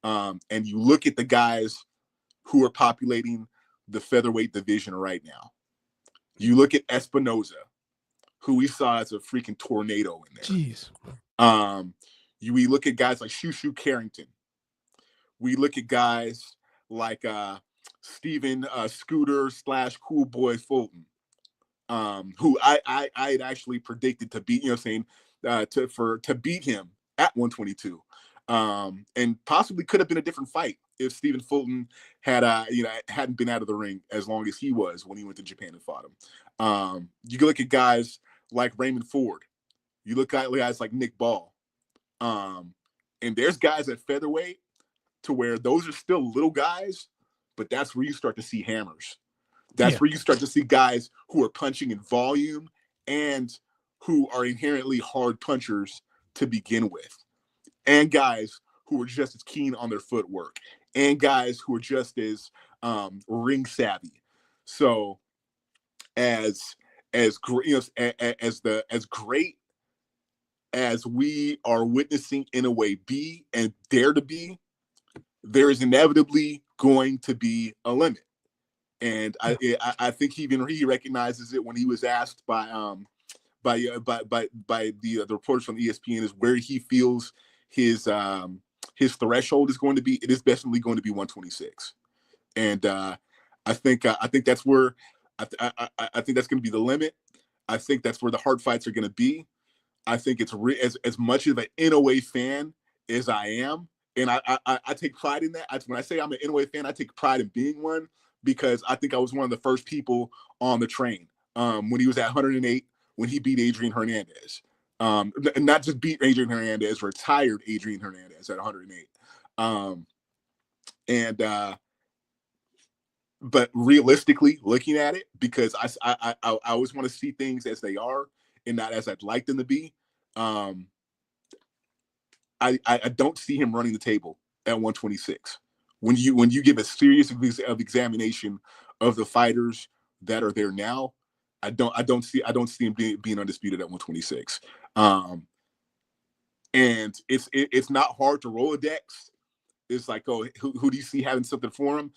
And you look at the guys who are populating the featherweight division right now. You look at Espinoza, who we saw as a freaking tornado in there. Jeez. We look at guys like Shushu Carrington. We look at guys like Steven Scooter / Cool Boy Fulton, who I had actually predicted to beat, you know, saying to beat him at 122, and possibly could have been a different fight if Stephen Fulton had hadn't been out of the ring as long as he was when he went to Japan and fought him. You can look at guys like Raymond Ford. You look at guys like Nick Ball. And there's guys at featherweight to where those are still little guys, but that's where you start to see hammers. That's where you start to see guys who are punching in volume and who are inherently hard punchers to begin with. And guys who are just as keen on their footwork, and guys who are just as ring savvy. So as great as we are witnessing Inoue be and dare to be, there is inevitably going to be a limit. And I think he recognizes it when he was asked by the reporters from ESPN is where he feels his threshold is going to be. It is definitely going to be 126, and I think that's where I think that's going to be the limit. I think that's where the hard fights are going to be. I think it's as much of an Inoue fan as I am, and I take pride in that. When I say I'm an Inoue fan, I take pride in being one, because I think I was one of the first people on the train when he was at 108, when he beat Adrian Hernandez. Not just beat Adrian Hernandez, retired Adrian Hernandez at 108. But realistically, looking at it, because I always want to see things as they are and not as I'd like them to be. I don't see him running the table at 126. When you give a serious examination of the fighters that are there now, I don't see him being undisputed at 126. And it's not hard to Rolodex. It's like, oh, who do you see having something for him?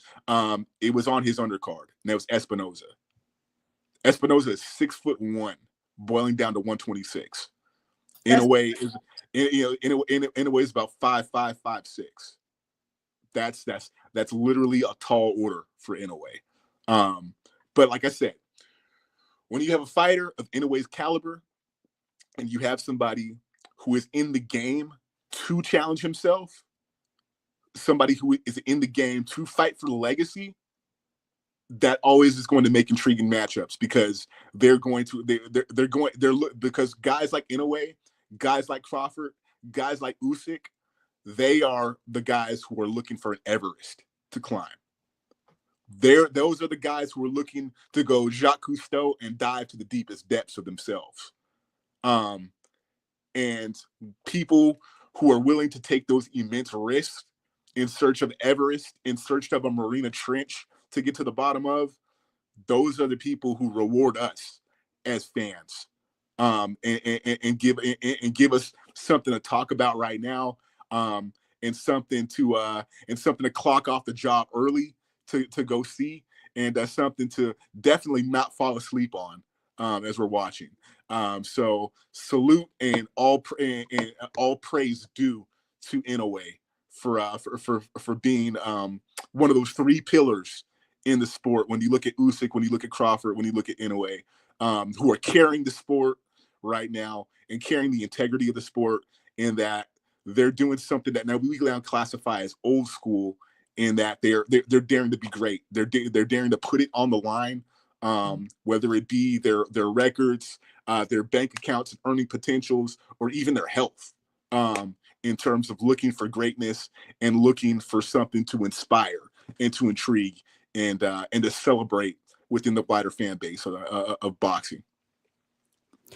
It was on his undercard, and that was Espinoza. Espinoza is 6'1", boiling down to 126. Inoue is about 5'5", 5'6". That's literally a tall order for Inoue. But like I said, when you have a fighter of Inoue's caliber, and you have somebody who is in the game to challenge himself, somebody who is in the game to fight for the legacy, that always is going to make intriguing matchups, because because guys like Inoue, guys like Crawford, guys like Usyk, they are the guys who are looking for an Everest to climb. those are the guys who are looking to go Jacques Cousteau and dive to the deepest depths of themselves. And people who are willing to take those immense risks in search of Everest, in search of a Marina Trench to get to the bottom of, those are the people who reward us as fans, and give us something to talk about right now, and something to clock off the job early to go see, and something to definitely not fall asleep on as we're watching. So salute and all praise due to Inoue for being one of those three pillars in the sport. When you look at Usyk, when you look at Crawford, when you look at Inoue, who are carrying the sport right now and carrying the integrity of the sport, in that they're doing something that now we now classify as old school, in that they're daring to be great. They're daring to put it on the line, whether it be their records, their bank accounts, earning potentials, or even their health, in terms of looking for greatness and looking for something to inspire and to intrigue and to celebrate within the wider fan base of boxing.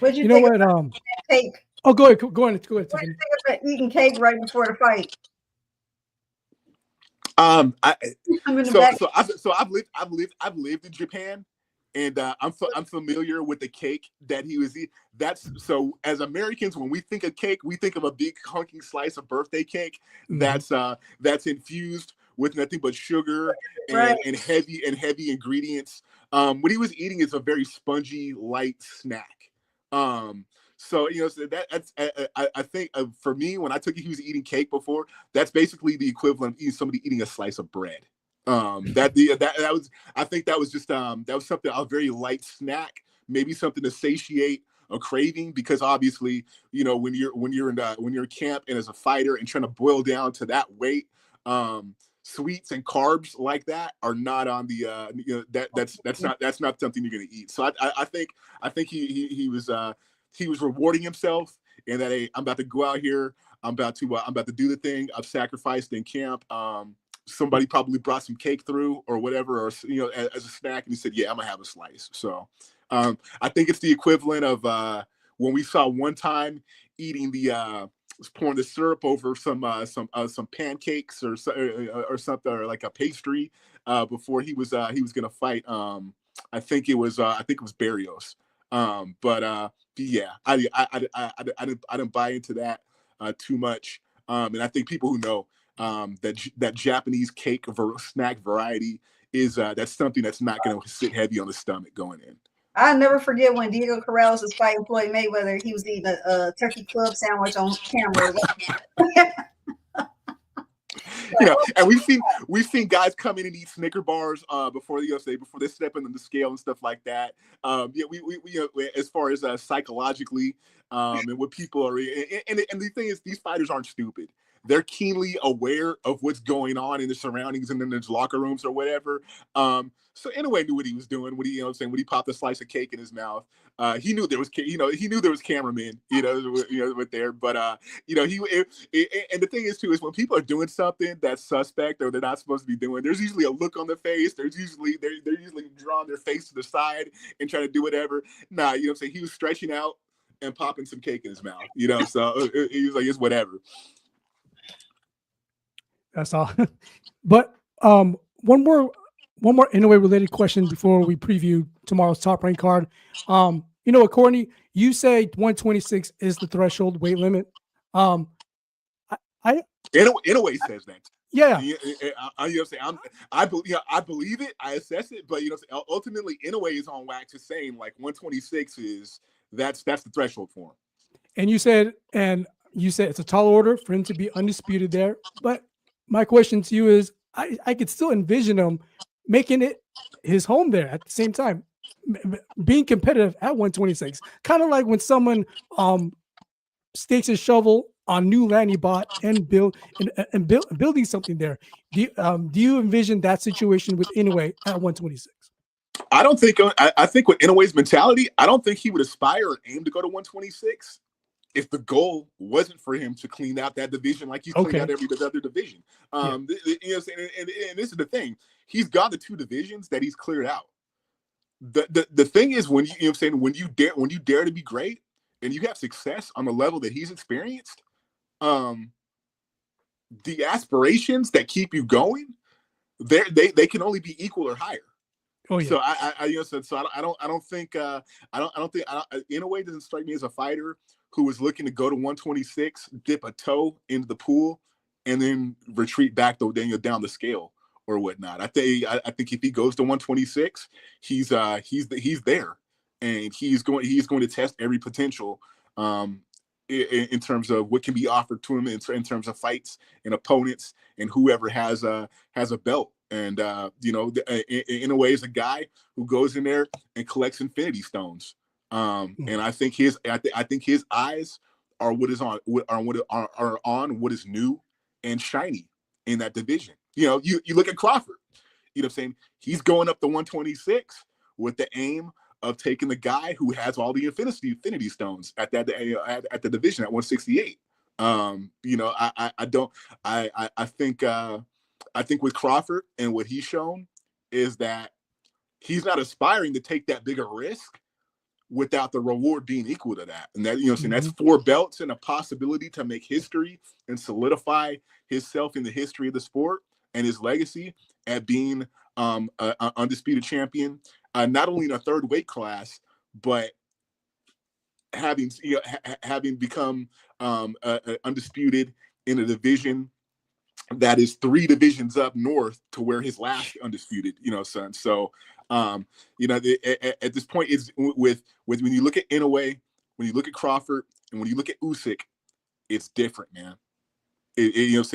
What'd you know think what? about cake? Oh, go ahead, Tiffany. What do you think about eating cake right before the fight? I'm in the back. I've lived in Japan, and I'm familiar with the cake that he was eating. So as Americans, when we think of cake, we think of a big hunky slice of birthday cake that's infused with nothing but sugar and heavy ingredients. What he was eating is a very spongy, light snack. So so that's I think for me, when I took it, he was eating cake before. That's basically the equivalent of somebody eating a slice of bread. That was, I think that was just that was something, a very light snack, maybe something to satiate a craving, because obviously when you're in camp and as a fighter and trying to boil down to that weight, sweets and carbs like that are not on the that's not something you're going to eat. So I think he was rewarding himself, and that, hey, I'm about to go out here, I'm about to do the thing I've sacrificed in camp. Somebody probably brought some cake through or whatever, or as a snack, and he said, yeah, I'm gonna have a slice. So I think it's the equivalent of when we saw one time eating pouring the syrup over some pancakes or something, or like a pastry before he was gonna fight. I think it was Barrios. But yeah, I didn't buy into that too much. And I think people who know that Japanese cake snack variety is that's something that's not going to sit heavy on the stomach going in. I'll never forget when Diego Corrales was fighting Floyd Mayweather. He was eating a turkey club sandwich on camera. And we've seen guys come in and eat Snicker bars before they step into the scale and stuff like that. We as far as psychologically and what people are, and the thing is, these fighters aren't stupid. They're keenly aware of what's going on in the surroundings and in their locker rooms or whatever. So Inoue knew what he was doing when he popped a slice of cake in his mouth. He knew there was cameramen, with there. But and the thing is too, is when people are doing something that's suspect or they're not supposed to be doing, there's usually a look on their face. They're usually drawing their face to the side and trying to do whatever. Nah, he was stretching out and popping some cake in his mouth. So he was like, it's whatever. That's all. But one more Inoue related question before we preview tomorrow's top rank card. Courtney, you say 126 is the threshold weight limit. Inoue says that. Yeah. I believe it. I assess it, but ultimately Inoue is on wax is saying like 126 is that's the threshold for him. And you said it's a tall order for him to be undisputed there, but my question to you is, I could still envision him making it his home there at the same time, being competitive at 126. Kind of like when someone stakes a shovel on new land he bought and building something there. Do you envision that situation with Inoue at 126? I don't think. I think with Inoue's mentality, I don't think he would aspire or aim to go to 126. If the goal wasn't for him to clean out that division like he's cleaned out every other division. And this is the thing. he's got the 2 divisions that he's cleared out. The thing is, when you know what I'm saying, when you dare to be great and you have success on the level that he's experienced, the aspirations that keep you going, they can only be equal or higher. Oh yeah. So I don't think Inoue doesn't strike me as a fighter who is looking to go to 126, dip a toe into the pool, and then retreat back down the scale or whatnot. I think if he goes to 126, he's there, and he's going to test every potential in terms of what can be offered to him in terms of fights and opponents and whoever has a belt. And Inoue is a guy who goes in there and collects infinity stones. And I think his eyes are on what is new and shiny in that division. You look at Crawford. You know what I'm saying? He's going up to 126 with the aim of taking the guy who has all the infinity stones at the division at 168. I think with Crawford and what he's shown is that he's not aspiring to take that bigger risk without the reward being equal to that. And that, that's 4 belts and a possibility to make history and solidify himself in the history of the sport and his legacy at being an undisputed champion, not only in a 3rd weight class, but having become undisputed in a division that is 3 divisions up north to where his last undisputed, son. So, at this point, it's with when you look at Inoue, when you look at Crawford, and when you look at Usyk, it's different, man. It's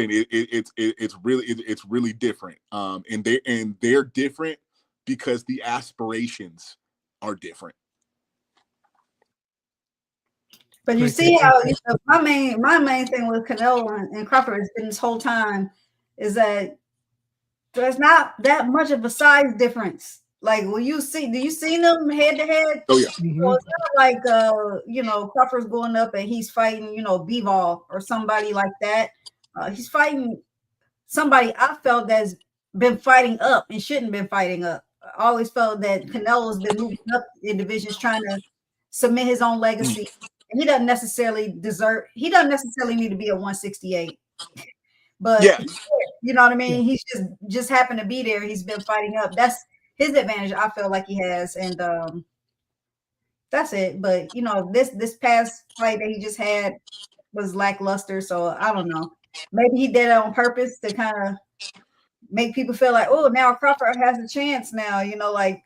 really different. And they're different because the aspirations are different. But you see how my main thing with Canelo and Crawford has been this whole time is that there's not that much of a size difference. Like, do you see them head to head? Oh yeah. So it's not like Crawford's going up and he's fighting Bivol or somebody like that. He's fighting somebody I felt that's been fighting up and shouldn't been fighting up. I always felt that Canelo's been moving up in divisions trying to cement his own legacy. And he doesn't necessarily need to be a 168. But yeah, you know what I mean? He's just happened to be there. He's been fighting up. That's his advantage, I feel like he has. And that's it. But this past fight that he just had was lackluster. So I don't know. Maybe he did it on purpose to kind of make people feel like, oh, now Crawford has a chance now, like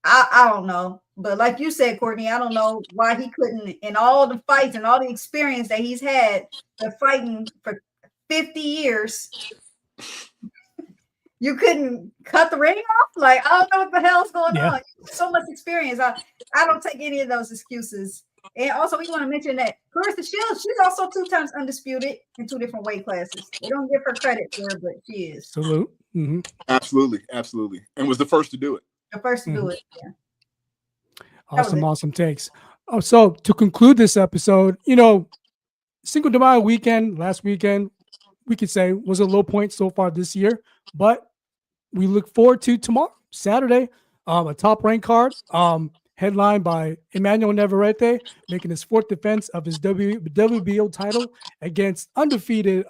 I don't know. But like you said, Courtney, I don't know why he couldn't, in all the fights and all the experience that he's had, the fighting for 50 years, you couldn't cut the ring off? Like, I don't know what the hell's going on. So much experience. I don't take any of those excuses. And also, we want to mention that Clarissa Shields, she's also 2 times undisputed in 2 different weight classes. They don't give her credit for it, but she is. Salute. Mm-hmm. Absolutely. And was the first to do it. The first to do it, yeah. Awesome takes. Oh, so to conclude this episode, Cinco de Mayo weekend, last weekend, we could say was a low point so far this year, but we look forward to tomorrow, Saturday, a top ranked card, headlined by Emanuel Navarrete, making his 4th defense of his WBO title against undefeated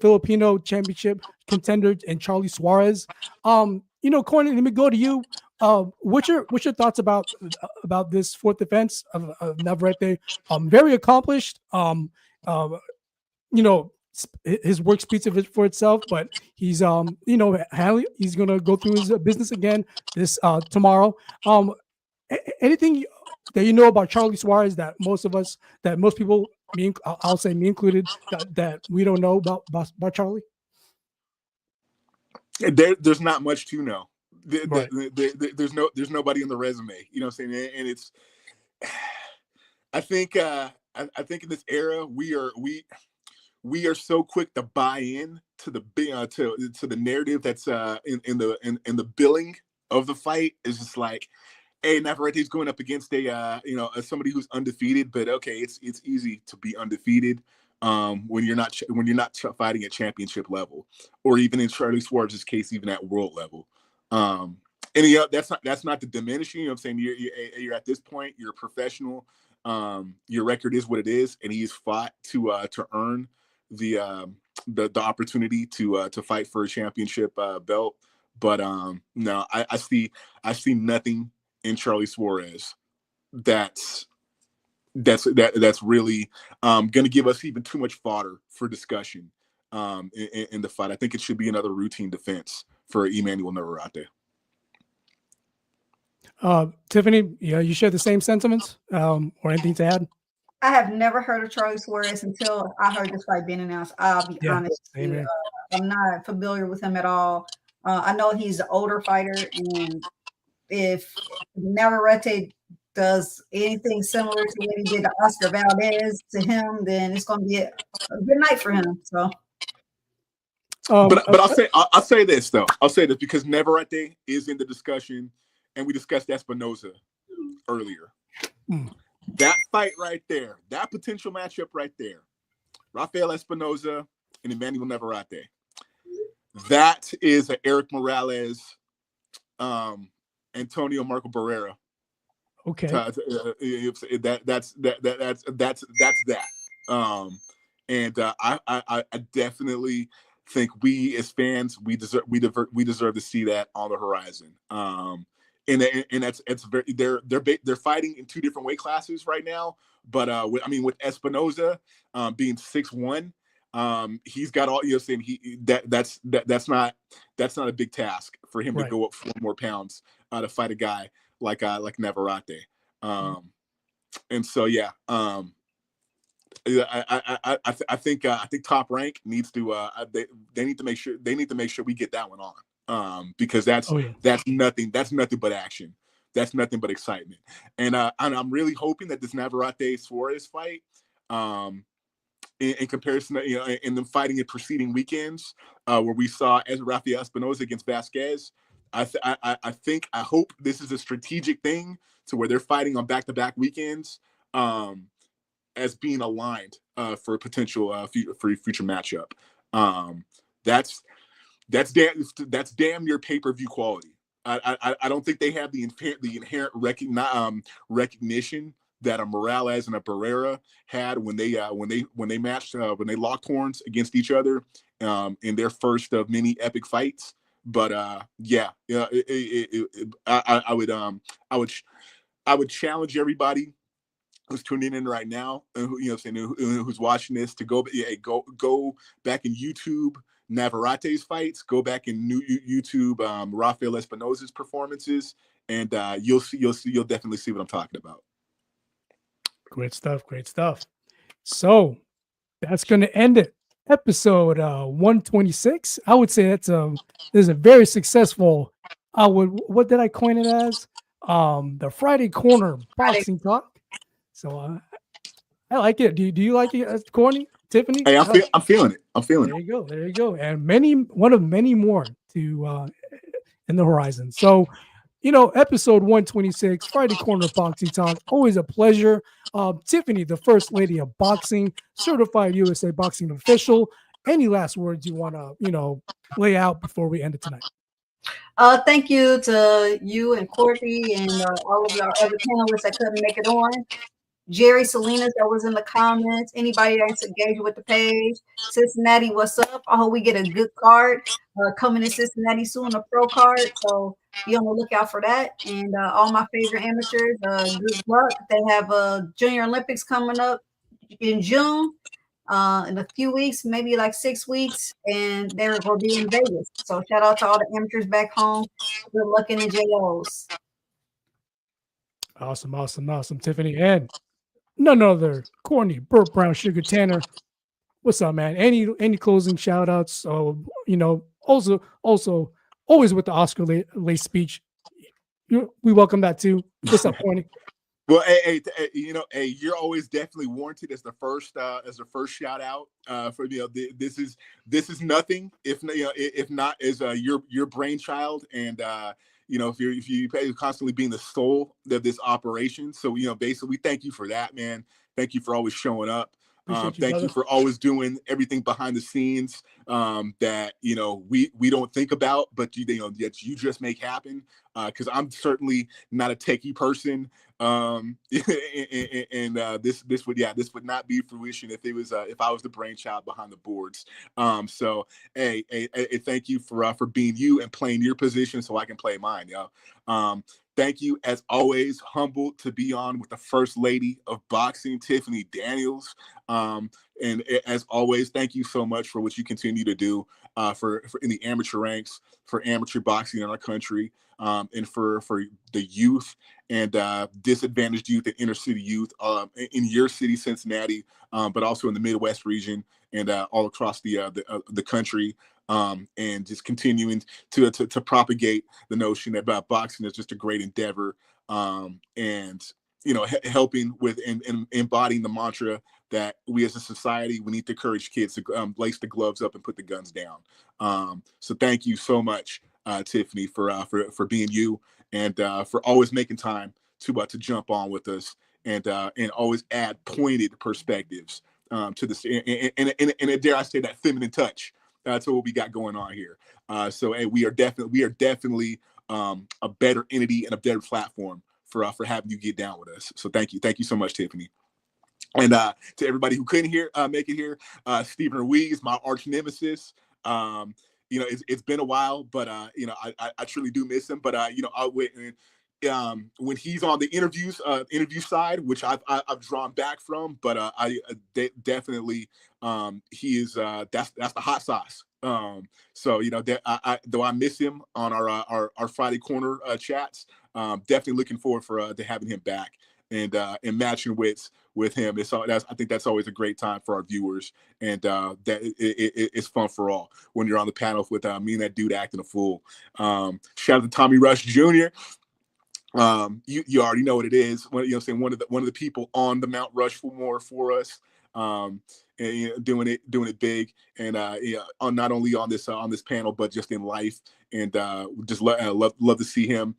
Filipino championship contender and Charly Suarez. Courtney, let me go to you. What's your thoughts about this 4th defense of Navarrete? Very accomplished. His work speaks for itself, but he's he's gonna go through his business again this tomorrow. Anything that you know about Charly Suarez that most people, I'll say me included, that we don't know about Charly? There's not much to know. Right. There's nobody in the resume. You know what I'm saying? And it's, I think in this era we are so quick to buy in to the to the narrative that's in the billing of the fight. Is just like, hey, Navarrete's going up against somebody who's undefeated, but okay, it's easy to be undefeated. when you're not fighting at championship level, or even in Charly Suarez's case, even at world level. And that's not to diminish you. You know what I'm saying? You're at this point, you're a professional. Your record is what it is, and he's fought to earn the opportunity to fight for a championship belt. But no, I see nothing in Charly Suarez that's really going to give us even too much fodder for discussion in the fight. I think it should be another routine defense for Emanuel Navarrete. Tiffany, yeah, you share the same sentiments or anything to add? I have never heard of Charly Suarez until I heard this fight being announced. I'll be honest. I'm not familiar with him at all. I know he's an older fighter, and if Navarrete does anything similar to what he did to Oscar Valdez to him, then it's going to be a good night for him. So, but I'll say this though. I'll say this because Navarrete is in the discussion, and we discussed Espinoza earlier. That fight right there, that potential matchup right there, Rafael Espinoza and Emanuel Navarrete. That is an Eric Morales, Antonio Marco Barrera. Okay. That's that. And I definitely think we as fans we deserve to see that on the horizon. And it's very they're fighting in two different weight classes right now. But with Espinoza being 6'1", he's got all, you know, saying that's not a big task for him to go up 4 more pounds to fight a guy like Navarrete. And so yeah, I think Top Rank needs to they need to make sure we get that one on, because that's nothing but action. That's nothing but excitement. And I'm really hoping that this Navarrete Suarez fight, in comparison to, you know, in them fighting in preceding weekends, where we saw as Rafael Espinoza against Vasquez, I hope this is a strategic thing to where they're fighting on back-to-back weekends, as being aligned for a potential future matchup. That's damn near pay-per-view quality. I don't think they have the inherent recognition that a Morales and a Barrera had when they matched when they locked horns against each other in their first of many epic fights. But I would challenge everybody who's tuning in right now, and who's watching this, to go back in YouTube Navarrete's fights, go back in YouTube Rafael Espinoza's performances, and you'll definitely see what I'm talking about. Great stuff. So that's going to end it. Episode 126. I would say this is a very successful. What did I coin it as? The Friday Corner Boxing Talk. So I like it. Do you like it, Corny, Tiffany? Hey, I'm feeling it. There you go. And one of many more to in the horizon. So, episode 126, Friday Corner Boxing Talk. Always a pleasure. Tiffany, the First Lady of Boxing, certified USA Boxing official. Any last words you want to, lay out before we end it tonight? Thank you to you and Courtney and all of our other panelists that couldn't make it on. Jerry Salinas that was in the comments. Anybody that's engaged with the page. Cincinnati, what's up? I hope we get a good card coming in Cincinnati soon, a pro card. So be on the lookout for that. And all my favorite amateurs, good luck. They have Junior Olympics coming up in June, in a few weeks, maybe like 6 weeks, and they're going to be in Vegas. So shout out to all the amateurs back home. Good luck in the JOs. Awesome, Tiffany. And none other, Corny Burt Brown Sugar Tanner. What's up, man? Any closing shout outs? Also always with the Oscar Lay speech. We welcome that too. What's up, Corny? Well, you're always definitely warranted as the first shout out. For this is nothing if not as your brainchild, and if you constantly being the soul of this operation. So basically, we thank you for that, man. Thank you for always showing up. Appreciate you, Thank you brother. for always doing everything behind the scenes that we don't think about, but that you just make happen. Because I'm certainly not a techie person, and this would not be fruition if I was the brainchild behind the boards. So hey, thank you for being you and playing your position so I can play mine, Thank you, as always, humbled to be on with the First Lady of Boxing, Tiffany Daniels. And as always, thank you so much for what you continue to do for in the amateur ranks, for amateur boxing in our country, and for the youth and disadvantaged youth and inner city youth in your city, Cincinnati, but also in the Midwest region and all across the country. And just continuing to propagate the notion that boxing is just a great endeavor, and helping with and embodying the mantra that we as a society, we need to encourage kids to lace the gloves up and put the guns down. So thank you so much, Tiffany, for being you and for always making time to jump on with us and always add pointed perspectives to this and dare I say that feminine touch. That's what we got going on here. So hey, we are definitely a better entity and a better platform for having you get down with us. So thank you so much, Tiffany. And to everybody who couldn't make it here, Stephen Ruiz, my arch nemesis. It's been a while, but I truly do miss him. But I'll wait. When he's on the interview side, which I've drawn back from, but definitely he is that's the hot sauce. So that though I miss him on our Friday corner chats, definitely looking forward to having him back and matching wits with him. I think that's always a great time for our viewers, and that it's fun for all when you're on the panel with me and that dude acting a fool. Shout out to Tommy Rush Jr. You already know what it is. One of the people on the Mount Rushmore for us, and doing it big, and on not only on this panel but just in life, and just love to see him.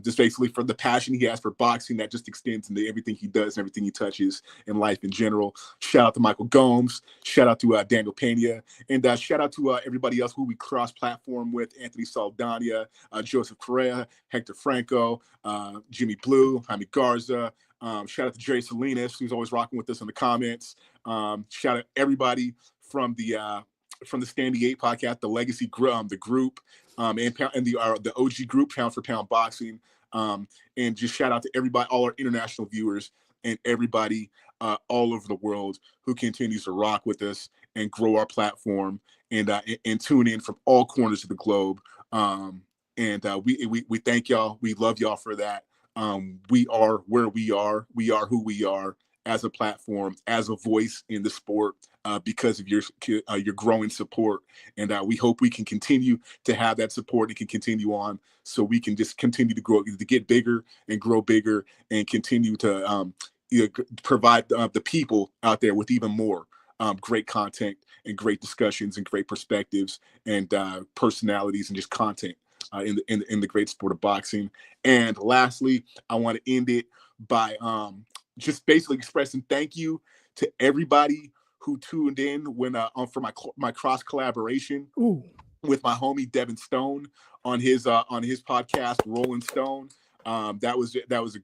Just basically for the passion he has for boxing that just extends into everything he does and everything he touches in life in general. Shout out to Michael Gomes. Shout out to Daniel Pena, and shout out to everybody else who we cross-platform with: Anthony Saldana, Joseph Correa, Hector Franco, Jimmy Blue, Jaime Garza. Shout out to Jerry Salinas, who's always rocking with us in the comments. Shout out everybody from the Standing 8 podcast, the Legacy Group, the group, and the OG group, Pound for Pound Boxing. And just shout out to everybody, all our international viewers, and everybody all over the world who continues to rock with us and grow our platform and tune in from all corners of the globe. We thank y'all. We love y'all for that. We are where we are. We are who we are as a platform, as a voice in the sport, because of your growing support. And we hope we can continue to have that support and can continue on, so we can just continue to grow, to get bigger and grow bigger, and continue to provide the people out there with even more great content and great discussions and great perspectives and personalities and just content in the great sport of boxing. And lastly, I want to end it by just basically expressing thank you to everybody who tuned in when for my cross collaboration with my homie Devin Stone on his podcast Rolling Stone. That was a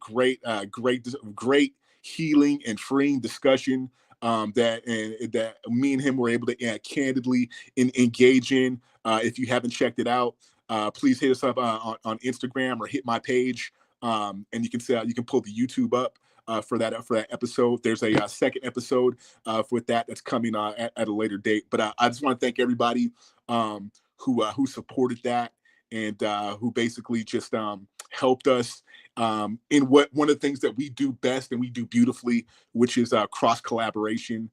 great healing and freeing discussion that me and him were able to candidly engage in. If you haven't checked it out, please hit us up on Instagram or hit my page, and you can pull the YouTube up for that episode. There's a second episode with that's coming at a later date. But I just want to thank everybody who supported that and who basically just helped us in one of the things that we do best and we do beautifully, which is cross collaboration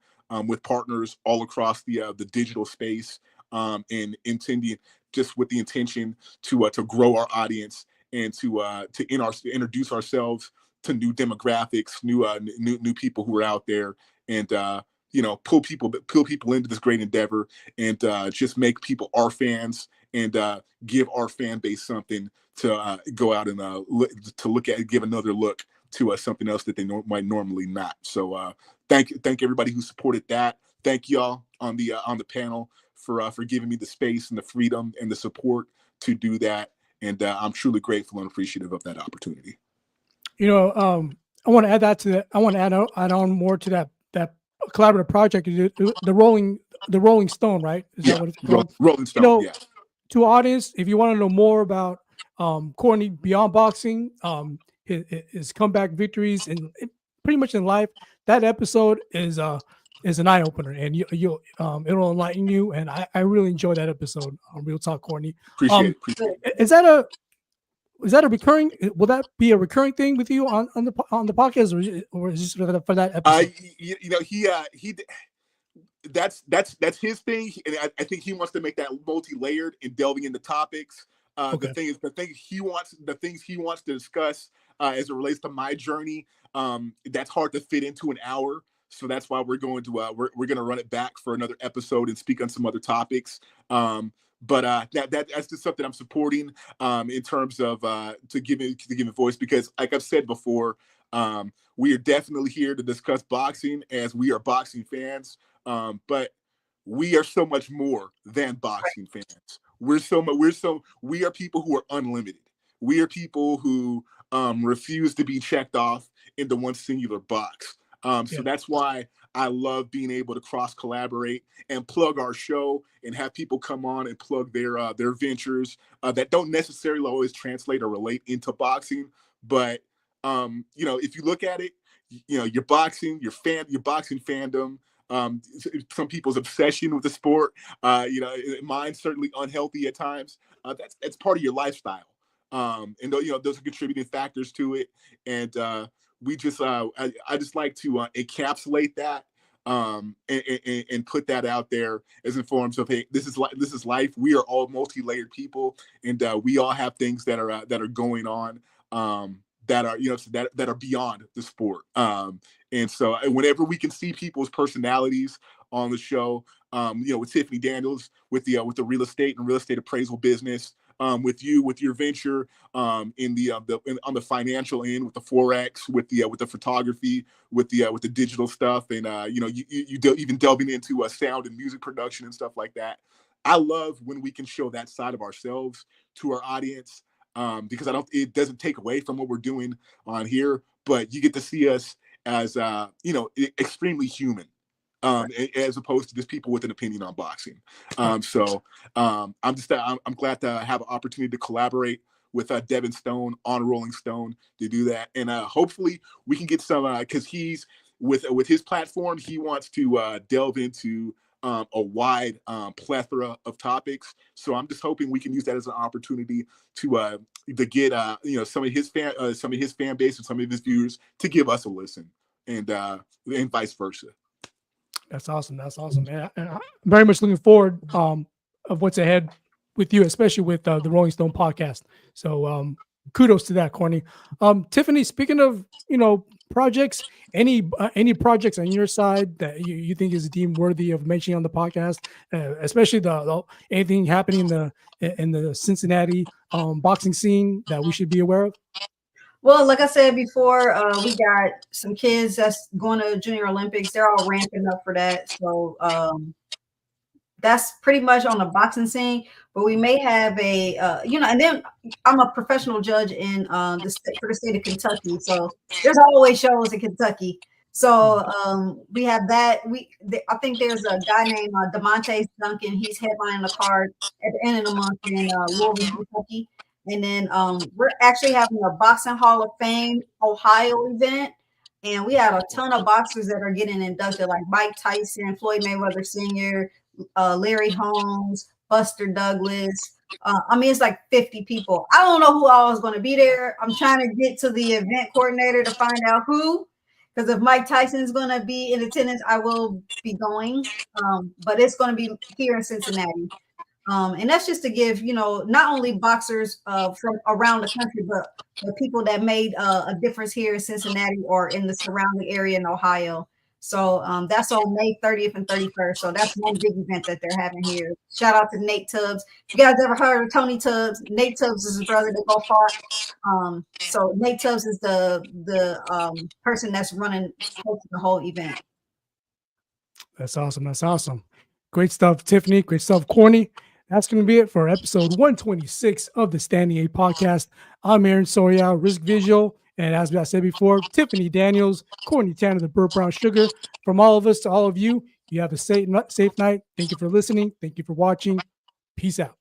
with partners all across the digital space, and intending just with the intention to grow our audience and to introduce ourselves to new demographics, new people who are out there, and pull people into this great endeavor, and just make people our fans, and give our fan base something to go out and to look at, give another look to something else that they might normally not. So thank everybody who supported that. Thank y'all on the panel for giving me the space and the freedom and the support to do that. And I'm truly grateful and appreciative of that opportunity. You know, I want to add that to that. I want to add on more to that collaborative project. The Rolling Stone, right? Is that what it's called? Rolling Stone. You know, yeah. To audience, if you want to know more about Courtney beyond boxing, his comeback victories and pretty much in life, that episode is an eye opener, and it'll enlighten you. And I really enjoy that episode on Real Talk, Courtney. Appreciate it. Is that a recurring? Will that be a recurring thing with you on the podcast, or is this for that episode? He that's his thing, and I think he wants to make that multi-layered and delving into topics. Okay. The things he wants to discuss as it relates to my journey. That's hard to fit into an hour. So that's why we're going to we're going to run it back for another episode and speak on some other topics. But that's just something I'm supporting in terms of to give it voice, because like I've said before, we are definitely here to discuss boxing as we are boxing fans. But we are so much more than boxing fans. We are people who are unlimited. We are people who refuse to be checked off into one singular box. So that's why I love being able to cross collaborate and plug our show and have people come on and plug their ventures that don't necessarily always translate or relate into boxing. But if you look at it, your boxing fandom, some people's obsession with the sport, mine's certainly unhealthy at times. That's part of your lifestyle. And those are contributing factors to it. And we just, I just like to encapsulate that and put that out there as in forms of, hey, this is life. We are all multi-layered people, and we all have things that are going on that are that are beyond the sport. And so whenever we can see people's personalities on the show, with Tiffany Daniels, with the real estate and real estate appraisal business, with your venture on the financial end with the Forex, with the photography, with the digital stuff, and even delving into sound and music production and stuff like that. I love when we can show that side of ourselves to our audience, because it doesn't take away from what we're doing on here, but you get to see us as extremely human, as opposed to just people with an opinion on boxing. So I'm glad to have an opportunity to collaborate with Devin Stone on Rolling Stone to do that, and hopefully we can get some, because he's with his platform, he wants to delve into a wide plethora of topics. So I'm just hoping we can use that as an opportunity to get some of his fan base and some of his viewers to give us a listen, and vice versa. That's awesome. That's awesome, man. And I'm very much looking forward of what's ahead with you, especially with the Rolling Stone podcast. So kudos to that, Courtney. Tiffany, speaking of projects, any projects on your side that you think is deemed worthy of mentioning on the podcast, especially the anything happening in the Cincinnati boxing scene that we should be aware of? Well, like I said before, we got some kids that's going to Junior Olympics. They're all ramping up for that. So that's pretty much on the boxing scene. But we may have a, and then I'm a professional judge in for the state of Kentucky. So there's always shows in Kentucky. So we have that. I think there's a guy named DeMonte Duncan. He's headlining the card at the end of the month in Louisville, Kentucky. And then we're actually having a Boxing Hall of Fame Ohio event. And we have a ton of boxers that are getting inducted, like Mike Tyson, Floyd Mayweather Sr., Larry Holmes, Buster Douglas. It's like 50 people. I don't know who all is going to be there. I'm trying to get to the event coordinator to find out who. Because if Mike Tyson is going to be in attendance, I will be going. But it's going to be here in Cincinnati. And that's just to give, not only boxers from around the country, but the people that made a difference here in Cincinnati or in the surrounding area in Ohio. So that's on May 30th and 31st. So that's one big event that they're having here. Shout out to Nate Tubbs. If you guys ever heard of Tony Tubbs, Nate Tubbs is his brother that go fought. So Nate Tubbs is the person that's running the whole event. That's awesome. That's awesome. Great stuff, Tiffany. Great stuff, Corny. That's going to be it for episode 126 of the Standing 8 podcast. I'm Aaron Soria, Risk Visual. And as I said before, Tiffany Daniels, Courtney Tanner, the Burnt Brown Sugar. From all of us to all of you, you have a safe night. Thank you for listening. Thank you for watching. Peace out.